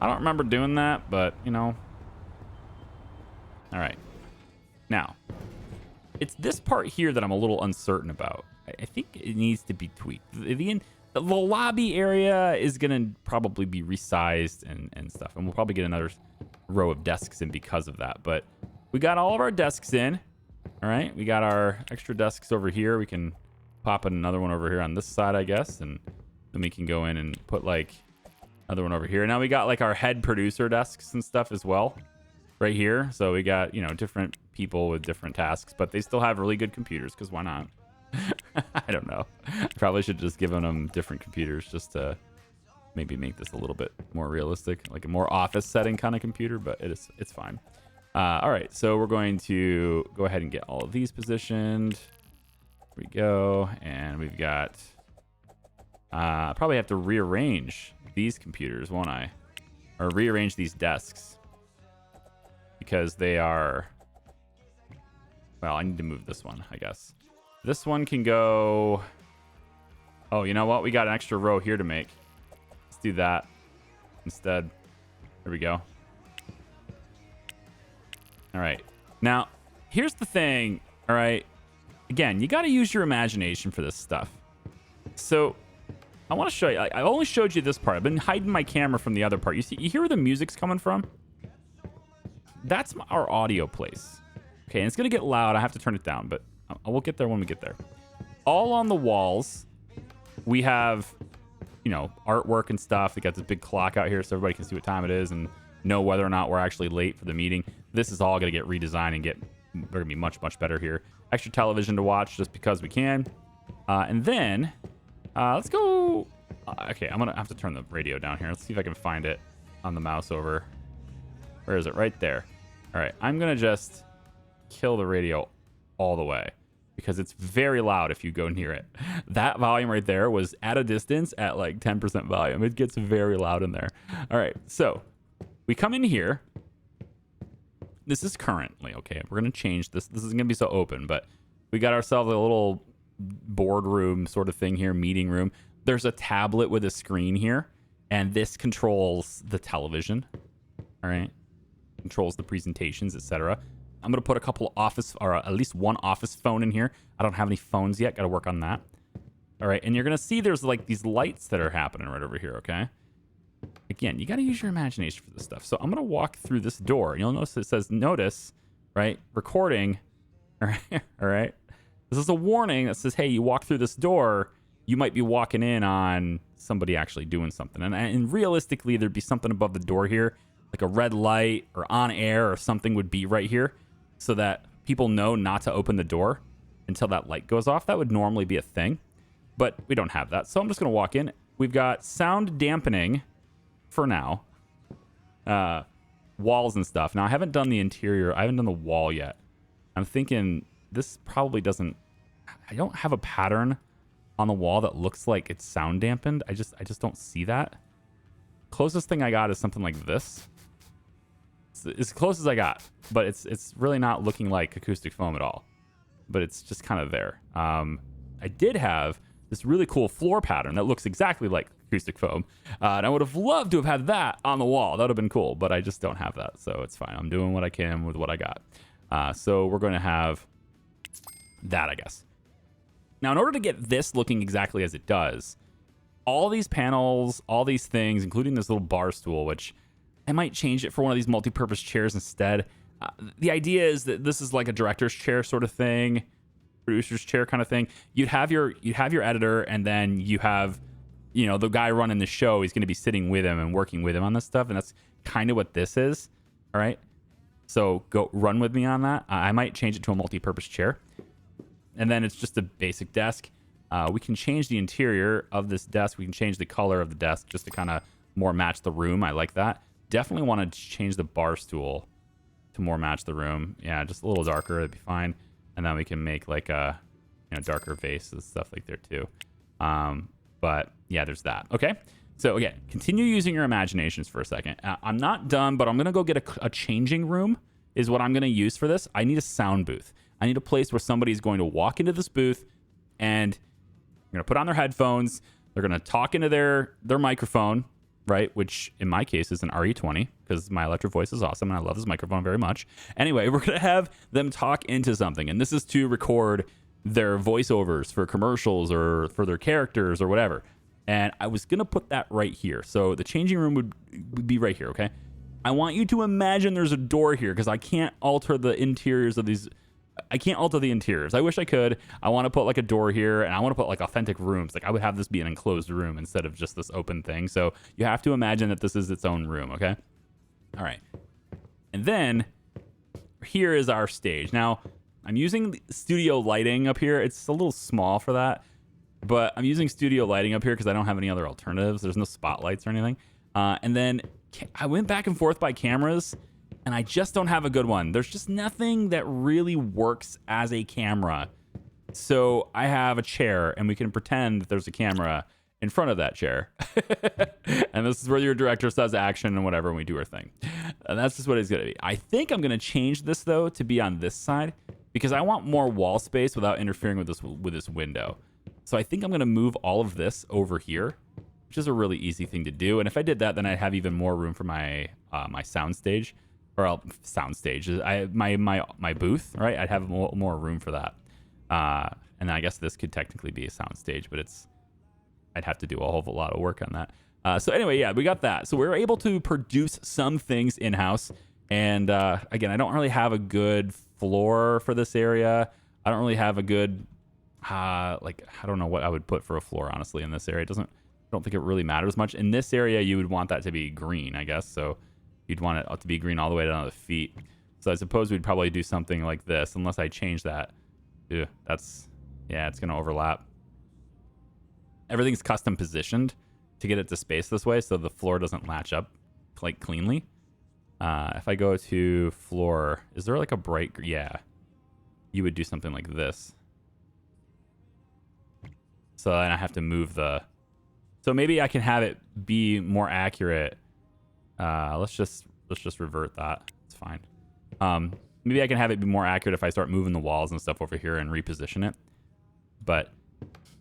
I don't remember doing that, but you know. All right. Now, it's this part here that I'm a little uncertain about. I think it needs to be tweaked. The lobby area is going to probably be resized and stuff. And we'll probably get another row of desks in because of that. But we got all of our desks in. All right. We got our extra desks over here. We can pop in another one over here on this side, I guess. And then we can go in and put like another one over here. Now we got like our head producer desks and stuff as well right here. So we got, you know, different people with different tasks, but they still have really good computers because why not? I don't know. Probably should just given them different computers just to maybe make this a little bit more realistic, like a more office setting kind of computer, but it's fine. All right, so we're going to go ahead and get all of these positioned. Here we go, and we've got I probably have to rearrange these computers, won't I? Or rearrange these desks because they are, well, I need to move this one, I guess. This one can go, oh, you know what? We got an extra row here to make. Let's do that instead. There we go. All right. Now, here's the thing, all right? Again, you got to use your imagination for this stuff. So I want to show you. I only showed you this part. I've been hiding my camera from the other part. You hear where the music's coming from? That's our audio place. Okay, and it's going to get loud. I have to turn it down, but we'll get there when we get there. All on the walls, we have, you know, artwork and stuff. We got this big clock out here so everybody can see what time it is and know whether or not we're actually late for the meeting. This is all going to get redesigned and we're going to be much, much better here. Extra television to watch just because we can. And then let's go. Okay, I'm going to have to turn the radio down here. Let's see if I can find it on the mouse over. Where is it? Right there. All right, I'm going to just kill the radio all the way because it's very loud if you go near it. That volume right there was at a distance at like 10% volume. It gets very loud in there. All right, so we come in here. This is currently, okay, we're going to change this. This isn't going to be so open, but we got ourselves a little boardroom sort of thing here, meeting room. There's a tablet with a screen here, and this controls the television, all right? Controls the presentations, etc. I'm going to put a couple of office, or at least one office phone in here. I don't have any phones yet. Got to work on that. All right, and you're going to see there's like these lights that are happening right over here, okay? Again, you got to use your imagination for this stuff. So I'm going to walk through this door. You'll notice it says notice, right? Recording, all right? This is a warning that says, hey, you walk through this door, you might be walking in on somebody actually doing something. And realistically, there'd be something above the door here, like a red light or on air or something would be right here so that people know not to open the door until that light goes off. That would normally be a thing, but we don't have that. So I'm just going to walk in. We've got sound dampening for now. walls and stuff. Now I haven't done the interior. I haven't done the wall yet. I'm thinking this probably doesn't, I don't have a pattern on the wall that looks like it's sound dampened. I just don't see that. Closest thing I got is something like this. It's as close as I got, but it's really not looking like acoustic foam at all. But it's just kind of there. I did have this really cool floor pattern that looks exactly like acoustic foam. And I would have loved to have had that on the wall. That would have been cool, but I just don't have that. So it's fine. I'm doing what I can with what I got. So we're going to have that, I guess. Now, in order to get this looking exactly as it does, all these panels, all these things, including this little bar stool, which I might change it for one of these multi-purpose chairs instead. The idea is that this is like a director's chair sort of thing, producer's chair kind of thing. You'd have your editor, and then you have, you know, the guy running the show. He's going to be sitting with him and working with him on this stuff, and that's kind of what this is. All right, so go run with me on that. I might change it to a multi-purpose chair, and then it's just a basic desk. We can change the interior of this desk. We can change the color of the desk just to kind of more match the room. I like that. Definitely want to change the bar stool to more match the room. Yeah, just a little darker, that'd be fine. And then we can make like a, you know, darker vase and stuff like there too. But yeah, there's that. Okay. So again, continue using your imaginations for a second. I'm not done, but I'm going to go get a changing room is what I'm going to use for this. I need a sound booth. I need a place where somebody's going to walk into this booth and they're going to put on their headphones. They're going to talk into their microphone, right? Which in my case is an RE20 because my electric voice is awesome and I love this microphone very much. Anyway, we're going to have them talk into something, and this is to record their voiceovers for commercials or for their characters or whatever. And I was going to put that right here. So the changing room would be right here, okay? I want you to imagine there's a door here because I can't alter the interiors of these. I can't alter the interiors. I wish I could. I want to put like a door here, and I want to put like authentic rooms. Like I would have this be an enclosed room instead of just this open thing. So you have to imagine that this is its own room, okay? All right. And then here is our stage. Now, I'm using studio lighting up here. It's a little small for that, but I'm using studio lighting up here because I don't have any other alternatives. There's no spotlights or anything. And then I went back and forth by cameras, and I just don't have a good one. There's just nothing that really works as a camera. So I have a chair, and we can pretend that there's a camera in front of that chair. And this is where your director says action and whatever, and we do our thing. And that's just what it's going to be. I think I'm going to change this, though, to be on this side because I want more wall space without interfering with this window. So I think I'm going to move all of this over here, which is a really easy thing to do. And if I did that, then I'd have even more room for my my sound stage. Or sound stage. My booth, right? I'd have more room for that. And I guess this could technically be a sound stage, but I'd have to do a whole lot of work on that. So anyway, yeah, we got that. So we were able to produce some things in-house. And again, I don't really have a good floor for this area. I don't really have a good, I don't know what I would put for a floor, honestly, in this area. I don't think it really matters much. In this area, you would want that to be green, I guess. So you'd want it to be green all the way down to the feet. So I suppose we'd probably do something like this, unless I change that. Yeah, it's going to overlap. Everything's custom positioned to get it to space this way, so the floor doesn't latch up like cleanly. If I go to floor, is there like a bright? Yeah, you would do something like this. So then I have to move so maybe I can have it be more accurate. Let's just revert that. It's fine. Maybe I can have it be more accurate if I start moving the walls and stuff over here and reposition it. But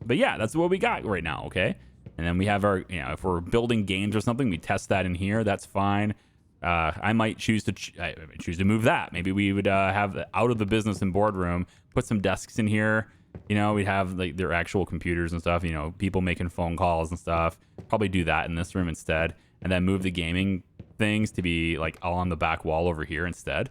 yeah, that's what we got right now. Okay. And then we have our, if we're building games or something, we test that in here. That's fine. I might choose to move that. Maybe we would have the out of the business and boardroom, put some desks in here. We'd have like their actual computers and stuff, people making phone calls and stuff. Probably do that in this room instead. And then move the gaming things to be like all on the back wall over here instead.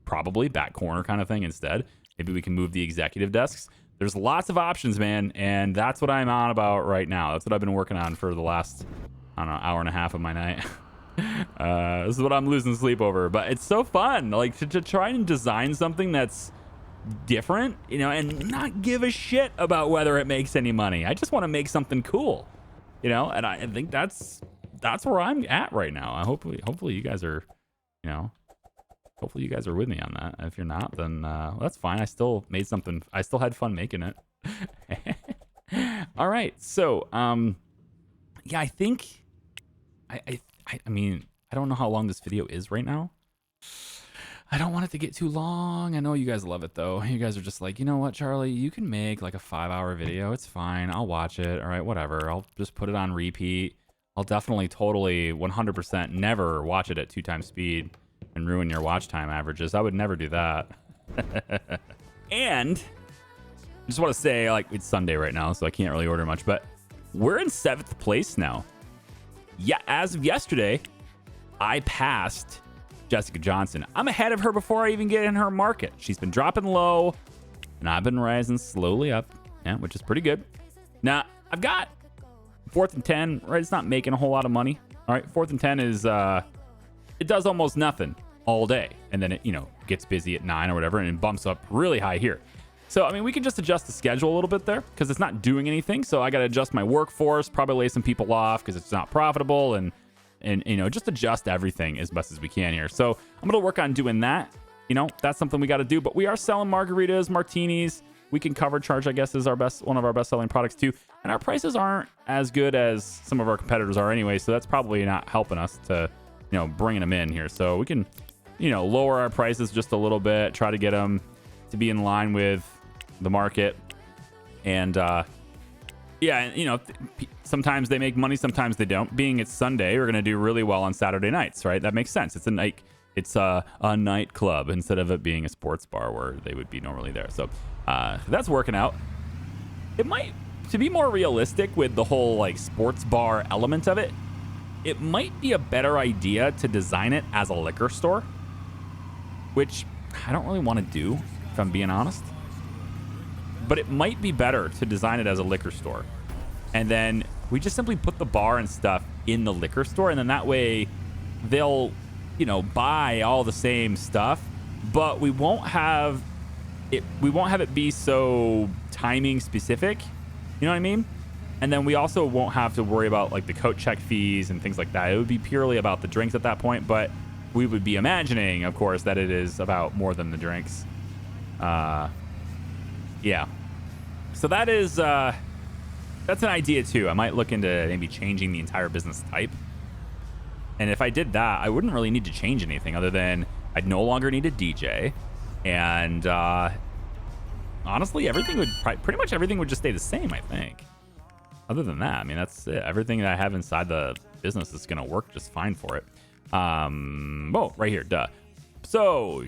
Probably back corner kind of thing instead. Maybe we can move the executive desks. There's lots of options, man. And that's what I'm on about right now. That's what I've been working on for the last, hour and a half of my night. This is what I'm losing sleep over. But it's so fun, like to try and design something that's different, and not give a shit about whether it makes any money. I just want to make something cool, and I think that's that's where I'm at right now. Hopefully you guys are, you know, hopefully you guys are with me on that. If you're not, then well, that's fine. I still made something. I still had fun making it. All right. So, yeah, I think I mean, I don't know how long this video is right now. I don't want it to get too long. I know you guys love it though. You guys are just like, you know what, Charlie, you can make like a 5-hour video. It's fine. I'll watch it. All right, whatever. I'll just put it on repeat. I'll definitely totally 100% never watch it at 2 times speed and ruin your watch time averages. I would never do that. And I just want to say, like, it's Sunday right now, so I can't really order much, but we're in 7th place now. Yeah, as of yesterday, I passed Jessica Johnson. I'm ahead of her before I even get in her market. She's been dropping low, and I've been rising slowly up, yeah, which is pretty good. Now, I've got 4th and 10, right? It's not making a whole lot of money. All right, 4th and 10 is, it does almost nothing all day, and then it, you know, gets busy at 9 or whatever, and it bumps up really high here. So, I mean, we can just adjust the schedule a little bit there because it's not doing anything. So I got to adjust my workforce, probably lay some people off because it's not profitable, and you know, just adjust everything as best as we can here. So I'm going to work on doing that. You know, that's something we got to do. But we are selling margaritas, martinis. We can cover charge, I guess, is one of our best selling products too. And our prices aren't as good as some of our competitors are anyway. So that's probably not helping us to, you know, bringing them in here. So we can, you know, lower our prices just a little bit, try to get them to be in line with the market. And yeah, you know, sometimes they make money, sometimes they don't. Being it's Sunday, we're going to do really well on Saturday nights, right? That makes sense. It's a night, it's a nightclub instead of it being a sports bar where they would be normally there. So that's working out. It might, to be more realistic with the whole like sports bar element of it, it might be a better idea to design it as a liquor store, which I don't really want to do, if I'm being honest. But it might be better to design it as a liquor store. And then we just simply put the bar and stuff in the liquor store. And then that way they'll, you know, buy all the same stuff, but we won't have it be so timing specific. You know what I mean? And then we also won't have to worry about like the coat check fees and things like that. It would be purely about the drinks at that point, but we would be imagining, of course, that it is about more than the drinks. Yeah. So that is, that's an idea too. I might look into maybe changing the entire business type. And if I did that, I wouldn't really need to change anything other than I'd no longer need a DJ. And honestly, everything would pretty much everything would just stay the same, I think. Other than that, I mean, that's it. Everything that I have inside the business is going to work just fine for it. Oh, right here, duh. So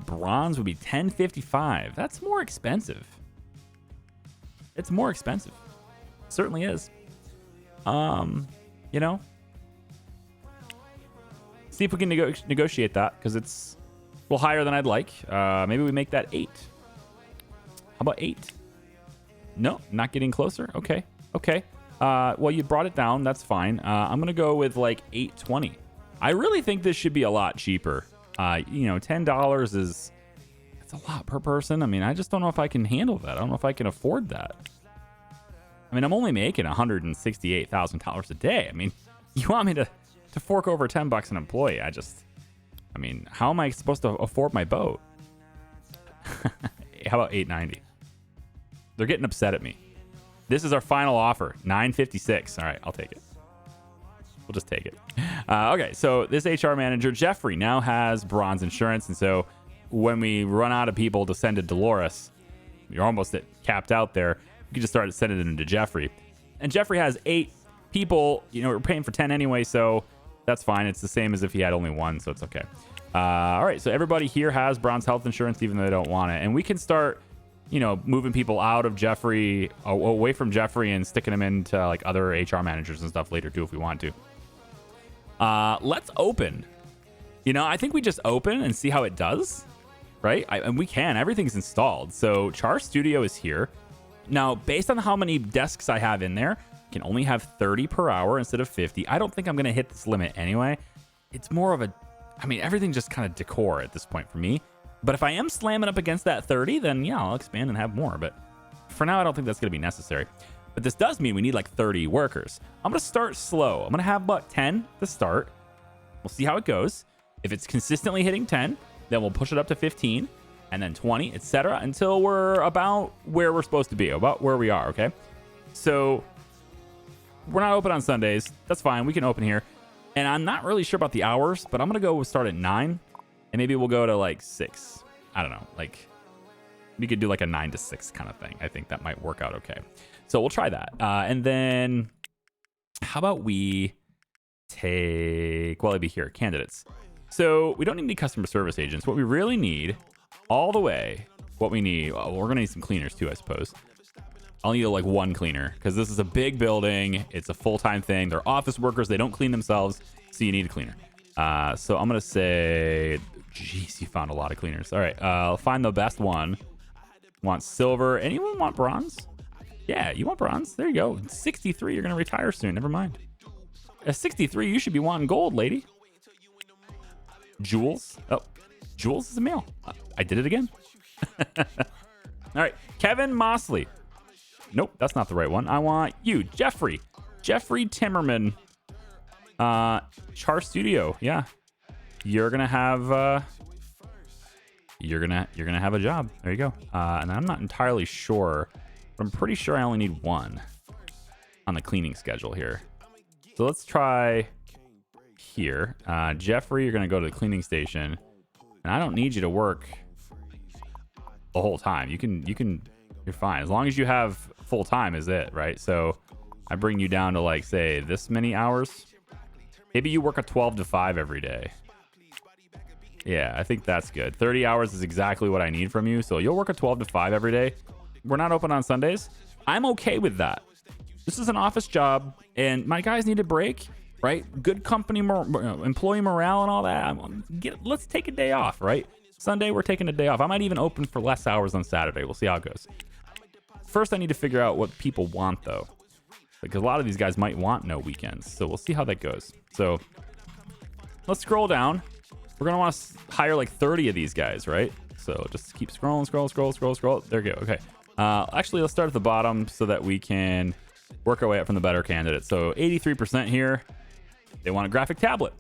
bronze would be $10.55. That's more expensive. It's more expensive. It certainly is. You know, see if we can negotiate that because it's a little higher than I'd like. Maybe we make that 8. How about 8? No, not getting closer. Okay. Well, you brought it down. That's fine. I'm gonna go with like 8.20. I really think this should be a lot cheaper. You know, $10 is, it's a lot per person. I mean, I just don't know if I can handle that. I don't know if I can afford that. I mean, I'm only making $168,000 a day. I mean, you want me to fork over $10 an employee? I mean, how am I supposed to afford my boat? How about $8.90? They're getting upset at me. This is our final offer, $9.56. All right, I'll take it. We'll just take it. Okay, so this HR manager, Jeffrey, now has bronze insurance. And so when we run out of people to send to Dolores, you're almost capped out there. You can just start sending them to Jeffrey. And Jeffrey has 8 people. You know, we're paying for 10 anyway, so that's fine. It's the same as if he had only 1, so it's okay. All right, so everybody here has bronze health insurance, even though they don't want it. And we can start, you know, moving people out of Jeffrey, away from Jeffrey, and sticking them into like other HR managers and stuff later too if we want to. Let's open. You know, I think we just open and see how it does, right? And we can. Everything's installed. So Char Studio is here. Now, based on how many desks I have in there, I can only have 30 per hour instead of 50. I don't think I'm going to hit this limit anyway. It's more of a, I mean, everything's just kind of decor at this point for me. But if I am slamming up against that 30, then yeah, I'll expand and have more. But for now, I don't think that's going to be necessary. But this does mean we need like 30 workers. I'm going to start slow. I'm going to have about 10 to start. We'll see how it goes. If it's consistently hitting 10, then we'll push it up to 15 and then 20, etc. until we're about where we're supposed to be, about where we are, okay? So we're not open on Sundays. That's fine. We can open here. And I'm not really sure about the hours, but I'm going to go start at 9 and maybe we'll go to like 6. I don't know. Like we could do like a 9 to 6 kind of thing. I think that might work out okay. So we'll try that. And then how about we take, well, it'd be here, candidates. So we don't need any customer service agents. What we really need all the way, what we need, well, we're going to need some cleaners too, I suppose. I'll need like one cleaner because this is a big building. It's a full-time thing. They're office workers. They don't clean themselves. So you need a cleaner. So I'm going to say, geez, you found a lot of cleaners. All right. I'll find the best one. Want silver. Anyone want bronze? Yeah, you want bronze. There you go. 63. You're going to retire soon. Never mind. At 63, you should be wanting gold, lady. Jules. Oh, Jules is a male. I did it again. All right. Kevin Mosley. Nope, that's not the right one. I want you, Jeffrey Timmerman. Char Studio. Yeah, you're gonna have you're gonna have a job. There you go. And I'm not entirely sure, but I'm pretty sure I only need one on the cleaning schedule here. So let's try here. Jeffrey, you're gonna go to the cleaning station, and I don't need you to work the whole time. You can. You're fine as long as you have full time is it, right? So I bring you down to like say this many hours. Maybe you work a 12 to 5 every day. Yeah, I think that's good. 30 hours is exactly what I need from you. So you'll work a 12 to 5 every day. We're not open on Sundays. I'm okay with that. This is an office job and my guys need a break, right? Good company, employee morale and all that. Let's take a day off, right? Sunday, we're taking a day off. I might even open for less hours on Saturday. We'll see how it goes. First, I need to figure out what people want, though. Because a lot of these guys might want no weekends. So we'll see how that goes. So let's scroll down. We're going to want to hire like 30 of these guys, right? So just keep scrolling, scroll. There you go. Okay. Actually, let's start at the bottom so that we can work our way up from the better candidates. So 83% here. They want a graphic tablet.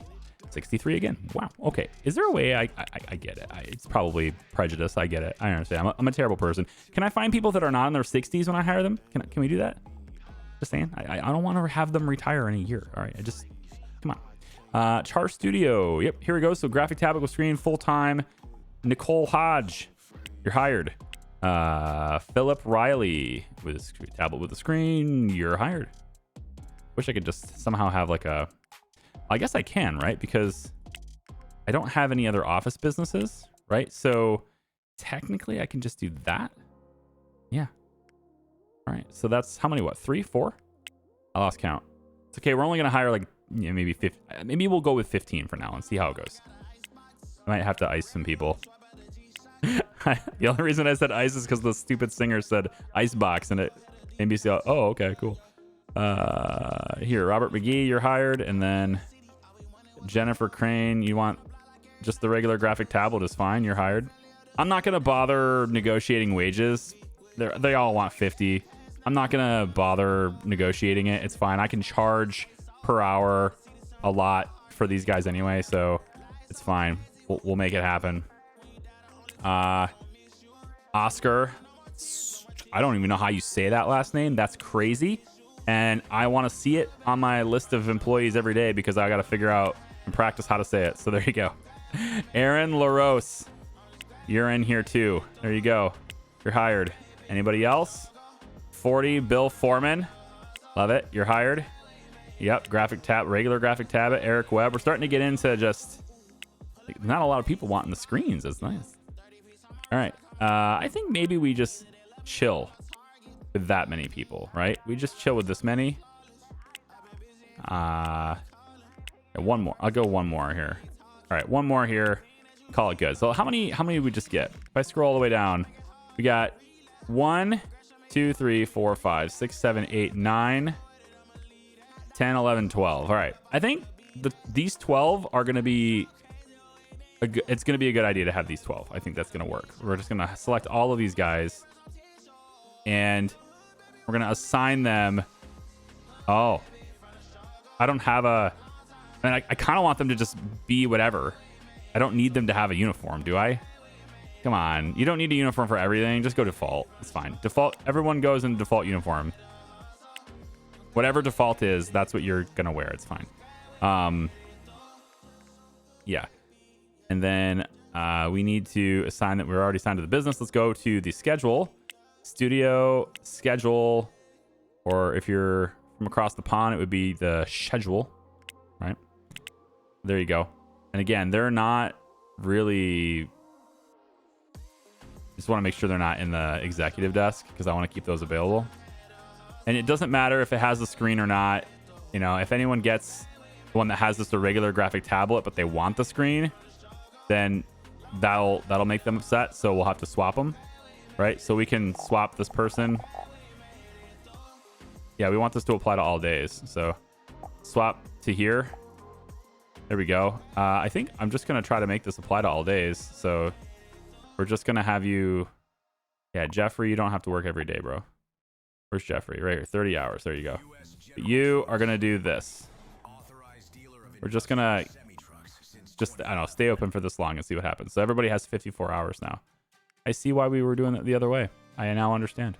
63 again. Wow. Okay. Is there a way I get it? It's probably prejudice. I get it. I understand. I'm a terrible person. Can I find people that are not in their 60s when I hire them? Can we do that? Just saying. I don't want to have them retire in a year. All right. Come on. Char Studio. Yep. Here we go. So graphic tablet with screen full time. Nicole Hodge. You're hired. Philip Riley with a tablet with a screen. You're hired. Wish I could just somehow have like a. I guess I can, right? Because I don't have any other office businesses, right? So technically I can just do that. Yeah. All right. So that's how many, what? 3, 4? I lost count. It's okay. We're only going to hire like maybe 50. Maybe we'll go with 15 for now and see how it goes. I might have to ice some people. The only reason I said ice is because the stupid singer said icebox and it made me see, oh, okay, cool. Here, Robert McGee, you're hired. And then Jennifer Crane, you want just the regular graphic tablet is fine. You're hired. I'm not going to bother negotiating wages. They all want 50. I'm not going to bother negotiating it. It's fine. I can charge per hour a lot for these guys anyway. So it's fine. We'll make it happen. Oscar. I don't even know how you say that last name. That's crazy. And I want to see it on my list of employees every day because I got to figure out and practice how to say it. So there you go. Aaron LaRose, you're in here too. There you go. You're hired. Anybody else? 40, Bill Foreman. Love it. You're hired. Yep. Regular graphic tablet. Eric Webb. We're starting to get into just not a lot of people wanting the screens. That's nice. All right. I think maybe we just chill with that many people, right? We just chill with this many. One more. I'll go one more here. All right, one more here. Call it good. So how many did we just get? If I scroll all the way down, we got 1, 2, 3, 4, 5, 6, 7, 8, 9, 10, 11, 12. All right. I think these 12 are going to be it's going to be a good idea to have these 12. I think that's going to work. We're just going to select all of these guys and We're going to assign them. Oh, I don't have a, I kind of want them to just be whatever. I don't need them to have a uniform, do I? Come on. You don't need a uniform for everything. Just go default. It's fine. Default. Everyone goes in default uniform. Whatever default is, that's what you're going to wear. It's fine. Yeah. And then we need to assign that we're already signed to the business. Let's go to the schedule. Studio, schedule, or if you're from across the pond, it would be the schedule, right? There you go. And again, they're not really... Just want to make sure they're not in the executive desk because I want to keep those available. And it doesn't matter if it has the screen or not. You know, if anyone gets the one that has just a regular graphic tablet, but they want the screen, then that'll make them upset. So we'll have to swap them, right? So we can swap this person. Yeah, we want this to apply to all days. So swap to here. There we go. I think I'm just going to try to make this apply to all days. So we're just going to have you... Yeah, Jeffrey, you don't have to work every day, bro. Where's Jeffrey? Right here, 30 hours. There you go. But you are going to do this. We're just going to... Just, I don't know, stay open for this long and see what happens. So everybody has 54 hours now. I see why we were doing it the other way. I now understand.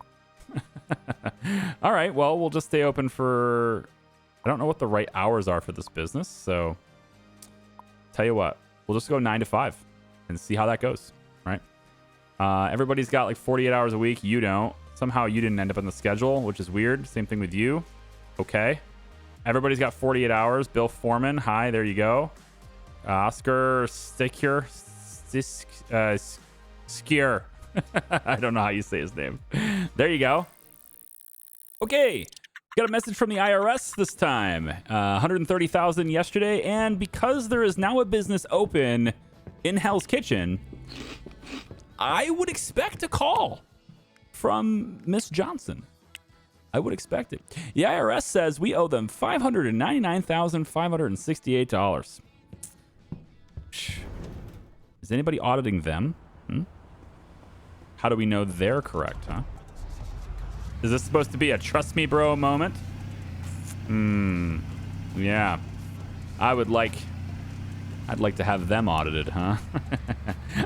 All right, well, we'll just stay open for... I don't know what the right hours are for this business, so... Tell you what, we'll just go 9 to 5 and see how that goes, right? Everybody's got like 48 hours a week. You don't. Somehow you didn't end up on the schedule, which is weird. Same thing with you. Okay. Everybody's got 48 hours. Bill Foreman. Hi, there you go. Oscar Sticker. Skier. I don't know how you say his name. There you go. Okay. Got a message from the IRS this time. 130,000 yesterday. And because there is now a business open in Hell's Kitchen, I would expect a call from Miss Johnson. I would expect it. The IRS says we owe them $599,568. Is anybody auditing them? How do we know they're correct, huh? Is this supposed to be a trust me bro moment? Yeah. I'd like to have them audited, huh?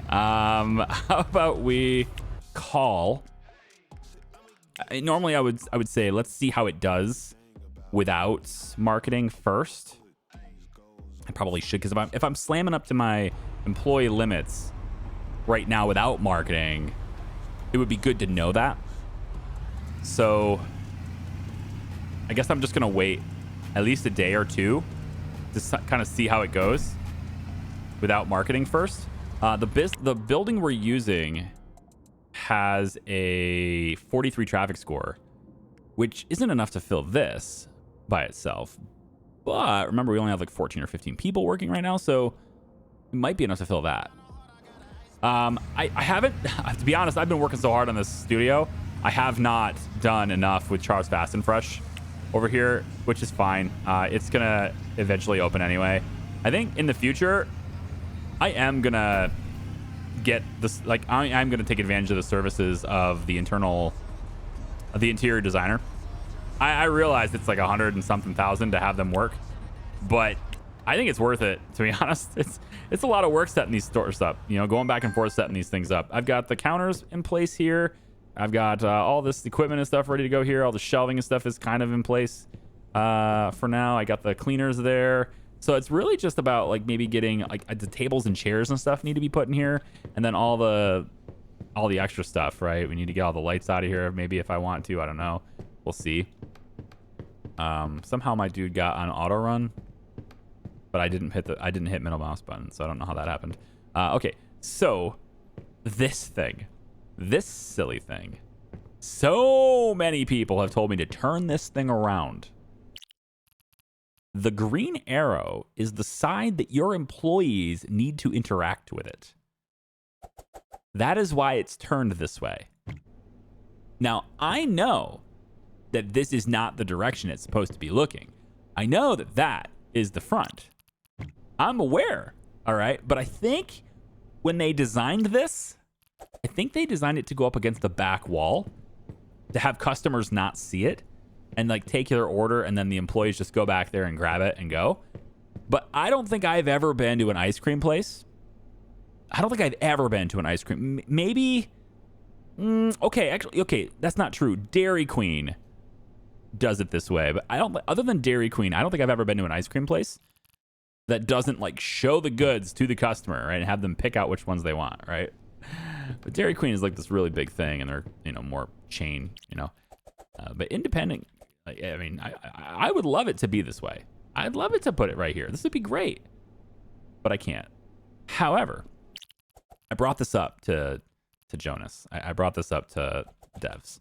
How about we call? Normally I would say let's see how it does without marketing first. I probably should, because if I'm slamming up to my employee limits right now without marketing, it would be good to know that. So I guess I'm just gonna wait at least a day or two to kind of see how it goes without marketing first. The building we're using has a 43 traffic score, which isn't enough to fill this by itself. But remember, we only have like 14 or 15 people working right now, so it might be enough to fill that. I haven't, to be honest, I've been working so hard on this studio. I have not done enough with Charles Fast and Fresh over here, which is fine. It's going to eventually open anyway. I think in the future, I am going to get this, like, I'm going to take advantage of the services of the interior designer. I realize it's like 100 and something thousand to have them work, but I think it's worth it, to be honest. It's a lot of work setting these stores up, you know, going back and forth setting these things up. I've got the counters in place here. I've got all this equipment and stuff ready to go here. All the shelving and stuff is kind of in place for now. I got the cleaners there. So it's really just about like maybe getting like the tables and chairs and stuff need to be put in here. And then all the extra stuff, right? We need to get all the lights out of here. Maybe if I want to, I don't know. We'll see. Somehow my dude got on auto run, but I didn't hit middle mouse button. So I don't know how that happened. Okay. So this silly thing. So many people have told me to turn this thing around. The green arrow is the side that your employees need to interact with it. That is why it's turned this way. Now, I know that this is not the direction it's supposed to be looking. I know that that is the front. I'm aware, all right? But I think when they designed this, I think they designed it to go up against the back wall. to have customers not see it and like take their order and then the employees just go back there and grab it and go. But I don't think I've ever been to an ice cream place. I don't think I've ever been to an ice cream. Maybe. Okay, that's not true. Dairy Queen does it this way, but I don't. Other than Dairy Queen, I don't think I've ever been to an ice cream place that doesn't like show the goods to the customer, right, and have them pick out which ones they want, right? But Dairy Queen is like this really big thing, and they're more chain, but independent. I mean, I would love it to be this way. I'd love it to put it right here. This would be great, but I can't. However, I brought this up to Jonas. I brought this up to devs.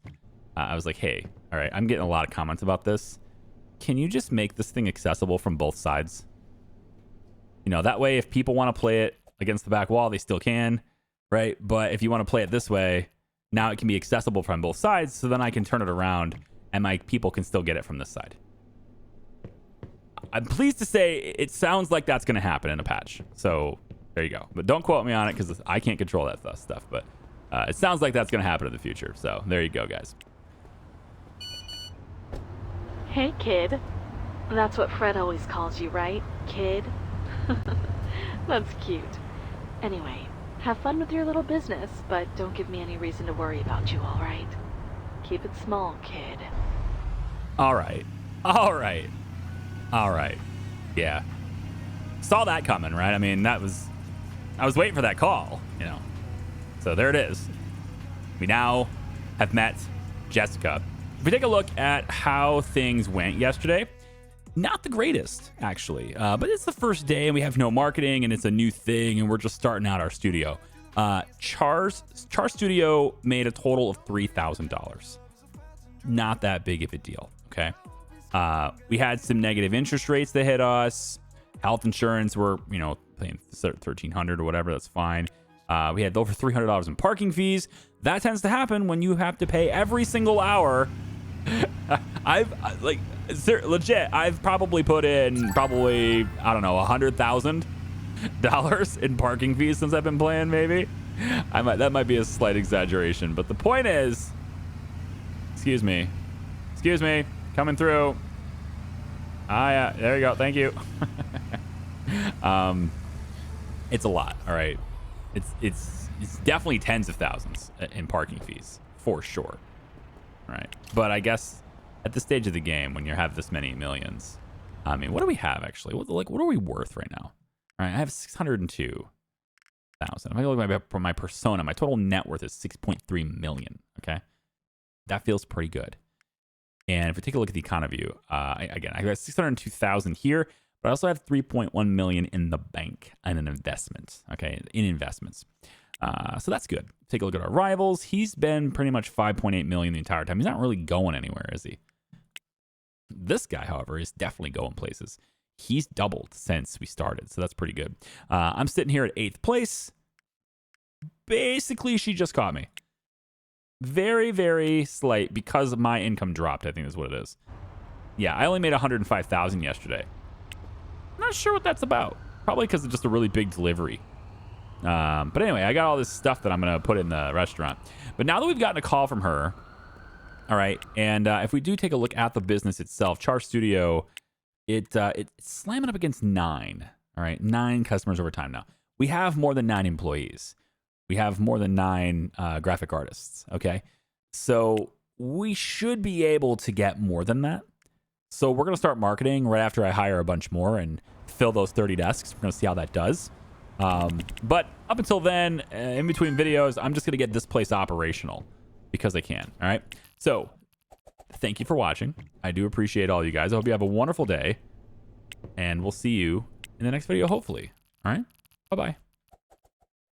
I was like, hey, all right, I'm getting a lot of comments about this. Can you just make this thing accessible from both sides? That way, if people want to play it against the back wall, they still can, right? But if you want to play it this way, now it can be accessible from both sides, so then I can turn it around and my people can still get it from this side. I'm pleased to say it sounds like that's going to happen in a patch. So there you go. But don't quote me on it because I can't control that stuff. But it sounds like that's going to happen in the future. So there you go, guys. Hey, kid. That's what Fred always calls you, right? Kid? That's cute. Anyway, have fun with your little business, but don't give me any reason to worry about you, all right? Keep it small, kid. All right. Yeah. Saw that coming, right? I mean, I was waiting for that call, So there it is. We now have met Jessica. If we take a look at how things went yesterday, not the greatest, actually. But it's the first day and we have no marketing and it's a new thing and we're just starting out our studio. Char Studio made a total of $3,000. Not that big of a deal, okay? We had some negative interest rates that hit us. Health insurance, we're, paying $1,300 or whatever. That's fine. We had over $300 in parking fees. That tends to happen when you have to pay every single hour. Legit, I've probably put in I don't know, $100,000 in parking fees since I've been playing. Maybe that might be a slight exaggeration, but the point is, excuse me, coming through. Yeah, there you go. Thank you. It's a lot. All right. It's definitely tens of thousands in parking fees for sure. All right. But I guess at this stage of the game, when you have this many millions, I mean, what do we have actually? What are we worth right now? All right. I have 602,000. If I look at my persona, my total net worth is 6.3 million. Okay. That feels pretty good. And if we take a look at the economy view, I got 602,000 here, but I also have 3.1 million in the bank and in investments. Okay, in investments. So that's good. Take a look at our rivals. He's been pretty much 5.8 million the entire time. He's not really going anywhere, is he? This guy, however, is definitely going places. He's doubled since we started, so that's pretty good. I'm sitting here at 8th place. Basically, she just caught me. Very, very slight because my income dropped, I think is what it is. Yeah, I only made 105,000 yesterday. Not sure what that's about. Probably because it's just a really big delivery. But anyway, I got all this stuff that I'm going to put in the restaurant. But now that we've gotten a call from her, all right, and if we do take a look at the business itself, Char Studio, it's slamming up against 9. All right, 9 customers over time now. We have more than 9 employees. We have more than 9 graphic artists, okay? So we should be able to get more than that. So we're going to start marketing right after I hire a bunch more and fill those 30 desks. We're going to see how that does. But up until then, in between videos, I'm just going to get this place operational because I can, all right? So thank you for watching. I do appreciate all you guys. I hope you have a wonderful day, and we'll see you in the next video, hopefully. All right? Bye-bye.